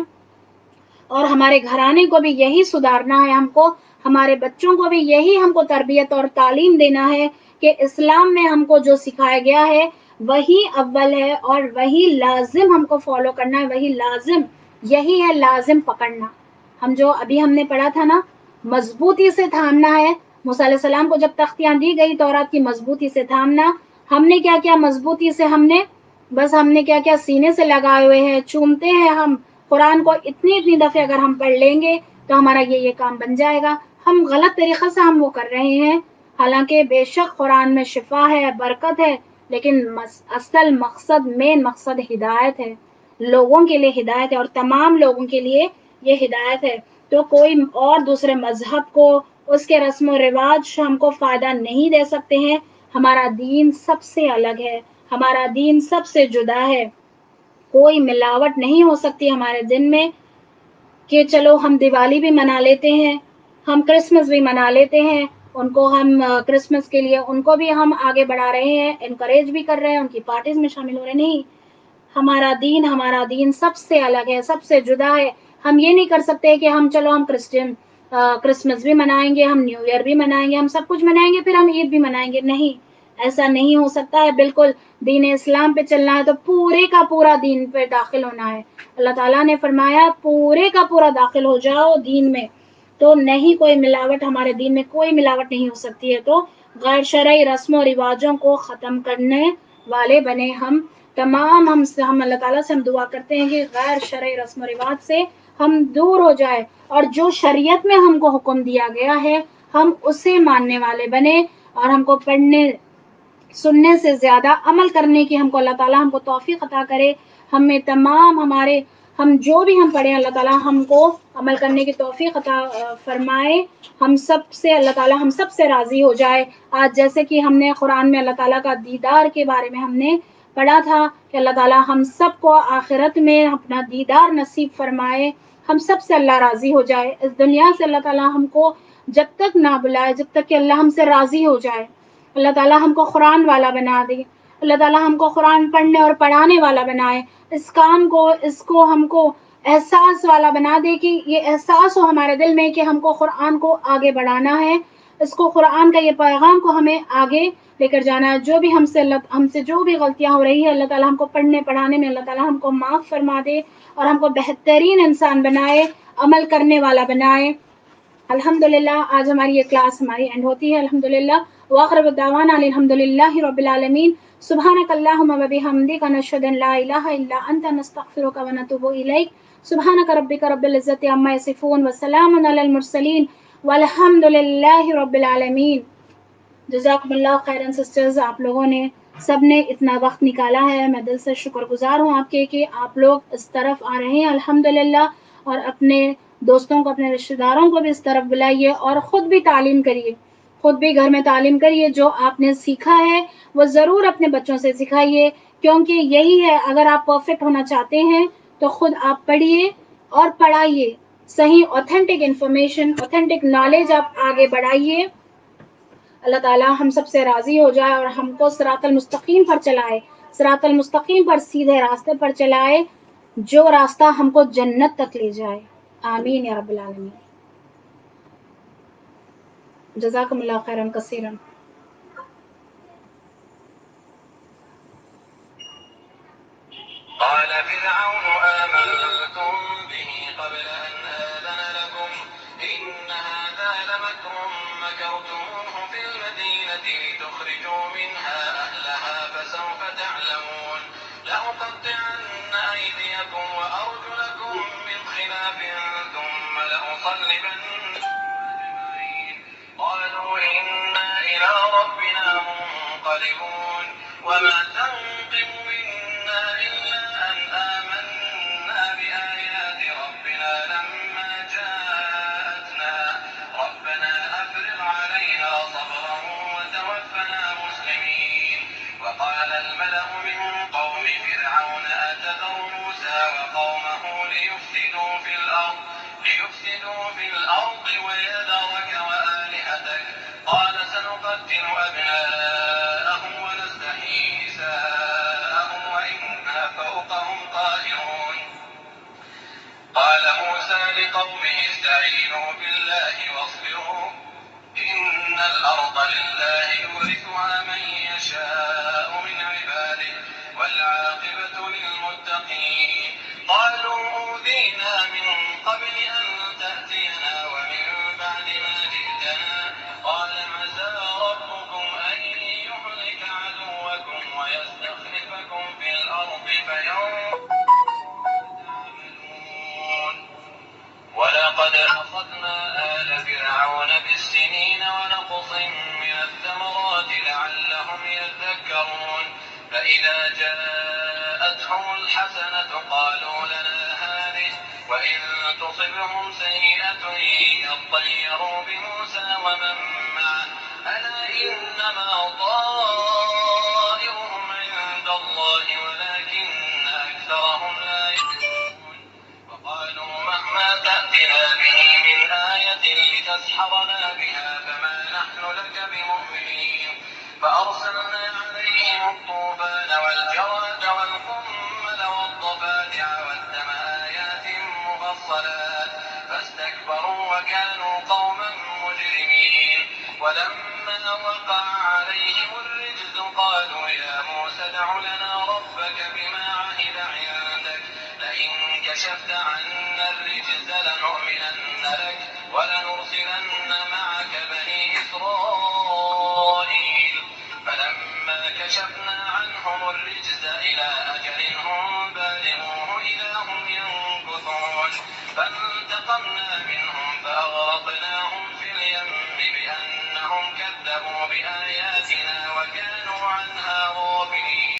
اور ہمارے گھرانے کو بھی یہی سدھارنا ہے، ہم کو ہمارے بچوں کو بھی یہی ہم کو تربیت اور تعلیم دینا ہے کہ اسلام میں ہم کو جو سکھایا گیا ہے وہی اول ہے اور وہی لازم ہم کو فالو کرنا ہے. وہی لازم، یہی ہے لازم پکڑنا. ہم جو ابھی ہم نے پڑھا تھا نا، مضبوطی سے تھامنا ہے. موسیٰ علیہ السلام کو جب تختیاں دی گئی تورات کی، مضبوطی سے تھامنا. ہم نے کیا کیا؟ مضبوطی سے ہم نے کیا کیا؟ سینے سے لگائے ہوئے ہیں، چومتے ہیں ہم قرآن کو. اتنی دفعہ اگر ہم پڑھ لیں گے تو ہمارا یہ کام بن جائے گا. ہم غلط طریقے سے ہم وہ کر رہے ہیں. حالانکہ بے شک قرآن میں شفا ہے، برکت ہے، لیکن اصل مقصد، مین مقصد ہدایت ہے، لوگوں کے لیے ہدایت ہے، اور تمام لوگوں کے لیے یہ ہدایت ہے. تو کوئی اور دوسرے مذہب کو، اس کے رسم و رواج ہم کو فائدہ نہیں دے سکتے ہیں. ہمارا دین سب سے الگ ہے، ہمارا دین سب سے جدا ہے. کوئی ملاوٹ نہیں ہو سکتی ہمارے دن میں کہ چلو ہم دیوالی بھی منا لیتے ہیں، ہم کرسمس بھی منا لیتے ہیں، ان کو ہم کرسمس کے لیے ان کو بھی ہم آگے بڑھا رہے ہیں، انکریج بھی کر رہے ہیں، ان کی پارٹیز میں شامل ہو رہے ہیں. نہیں، ہمارا دین سب سے الگ ہے، سب سے جدا ہے. ہم یہ نہیں کر سکتے کہ ہم چلو ہم کرسمس بھی منائیں گے، ہم نیو ایئر بھی منائیں گے، ہم سب کچھ منائیں گے، پھر ہم عید بھی منائیں گے. نہیں، ایسا نہیں ہو سکتا ہے. بالکل دین اسلام پہ چلنا ہے تو پورے کا پورا دین پہ داخل ہونا ہے. اللہ تعالیٰ نے فرمایا پورے کا پورا داخل ہو جاؤ دین میں. تو نہیں کوئی ملاوٹ، ہمارے دین میں کوئی ملاوٹ نہیں ہو سکتی ہے. تو غیر شرعی رسم و رواجوں کو ختم کرنے والے بنے ہم تمام. ہم اللہ تعالیٰ سے ہم دعا کرتے ہیں کہ غیر شرعی رسم و رواج سے ہم دور ہو جائے، اور جو شریعت میں ہم کو حکم دیا گیا ہے ہم اسے ماننے والے بنے، اور ہم کو پڑھنے سننے سے زیادہ عمل کرنے کی ہم کو اللہ تعالیٰ ہم کو توفیق عطا کرے. ہمیں تمام ہم جو بھی ہم پڑھیں اللہ تعالیٰ ہم کو عمل کرنے کی توفیق عطا فرمائے. ہم سب سے اللہ تعالیٰ ہم سب سے راضی ہو جائے. آج جیسے کہ ہم نے قرآن میں اللہ تعالیٰ کا دیدار کے بارے میں ہم نے پڑھا تھا کہ اللہ تعالیٰ ہم سب کو آخرت میں اپنا دیدار نصیب فرمائے، ہم سب سے اللہ راضی ہو جائے. اس دنیا سے اللہ تعالیٰ ہم کو جب تک نہ بلائے، جب تک کہ اللہ ہم سے راضی ہو جائے. اللہ تعالیٰ ہم کو قرآن والا بنا دے، اللہ تعالیٰ ہم کو قرآن پڑھنے اور پڑھانے والا بنائے. اس کام کو، اس کو ہم کو احساس والا بنا دے کہ یہ احساس ہو ہمارے دل میں کہ ہم کو قرآن کو آگے بڑھانا ہے، اس کو قرآن کا یہ پیغام کو ہمیں آگے لے کر جانا ہے. جو بھی ہم سے جو بھی غلطیاں ہو رہی ہے اللہ تعالیٰ ہم کو پڑھنے پڑھانے میں اللہ تعالیٰ ہم کو معاف فرما دے، اور ہم کو بہترین انسان بنائے، عمل کرنے والا بنائے. الحمدللہ آج ہماری یہ کلاس ہماری اینڈ ہوتی ہے الحمدللہ. وآخر دعوانا الحمدللہ رب العالمین. سبحانک اللہم و بحمدک نشہد ان لا الہ الا انت نستغفرک و نتوب الیک. سبحانک ربک رب العزت عما یصفون وسلام علی المرسلین والحمدللہ رب العالمین. جزاکم اللہ خیرن سسٹرز، آپ لوگوں نے سب نے اتنا وقت نکالا ہے، میں دل سے شکر گزار ہوں آپ کے کہ آپ لوگ اس طرف آ رہے ہیں الحمدللہ. اور اپنے دوستوں کو، اپنے رشتہ داروں کو بھی اس طرف بلائیے، اور خود بھی تعلیم کریے، خود بھی گھر میں تعلیم کریے. جو آپ نے سیکھا ہے وہ ضرور اپنے بچوں سے سکھائیے، کیونکہ یہی ہے، اگر آپ پرفیکٹ ہونا چاہتے ہیں تو خود آپ پڑھیے اور پڑھائیے. صحیح اوتھینٹک انفارمیشن، اوتھینٹک نالج آپ آگے بڑھائیے. اللہ تعالیٰ ہم سب سے راضی ہو جائے اور ہم کو صراط المستقیم پر چلائے، صراط المستقیم پر، سیدھے راستے پر چلائے، جو راستہ ہم کو جنت تک لے جائے. آمین یا رب العالمین. جزاکم اللہ خیرا کثیرا. قال فرعون آمنتم به قبل أن آذن لكم إن هذا لمكر مكرتموه في المدينة لتخرجوا منها أهلها فسوف تعلمون لأقطعن أيديكم وأرجلكم من خلاف ثم لأصلبنكم أجمعين. قالوا إنا إلى ربنا منقلبون. وما تنقم منا إلا أن آمنا بآيات ربنا لما جاءتنا ربنا أفرغ علينا صبرا وتوفنا مسلمين. وقال الملأ من قوم فرعون أتذر موسى وقومه ليفسدوا في الأرض ويذرك وآلهتك قال سنقتل أبناءهم ونستحيي نساءهم وإنا فوقهم قاهرون. قال موسى لقومه استعينوا بالله واصبروا إن الأرض لله يورثها من يشاء من عباده والعاقبة للمتقين. قالوا أوذينا من قبل أن تأتينا ومن بعد ما جئتنا قال عسى ربكم أن يهلك عدوكم ويستخلفكم في الأرض فينظر تعملون. ولقد أخذنا آل فرعون بالسنين ونقص من الثمرات لعلهم يذكرون فإذا جاءتهم الحسنة قالوا لنا هذه وإن تصبهم سيئة يطيروا بموسى ومن معه ألا إنما طائرهم عند الله ولكن أكثرهم لا يعلمون وقالوا مهما تأتنا به من آية لتسحرنا بها فما نحن لك بمؤمنين فأرسلنا عليهم الطوفان والجراد والقمل والضفادع والدم آيات مفصلات فاستكبروا وكانوا قوما مجرمين ولما وقع عليهم الرجز قالوا يا موسى ادع لنا ربك بما عهد عندك لئن كشفت عنا الرجز لنؤمنن لك ولنرسلن معك بني إسرائيل فلما كشفنا عنهم الرجز إلى أجل هم بالغوه إذا هم ينكثون فانتقمنا منهم فأغرقناهم في اليم بأنهم كذبوا بآياتنا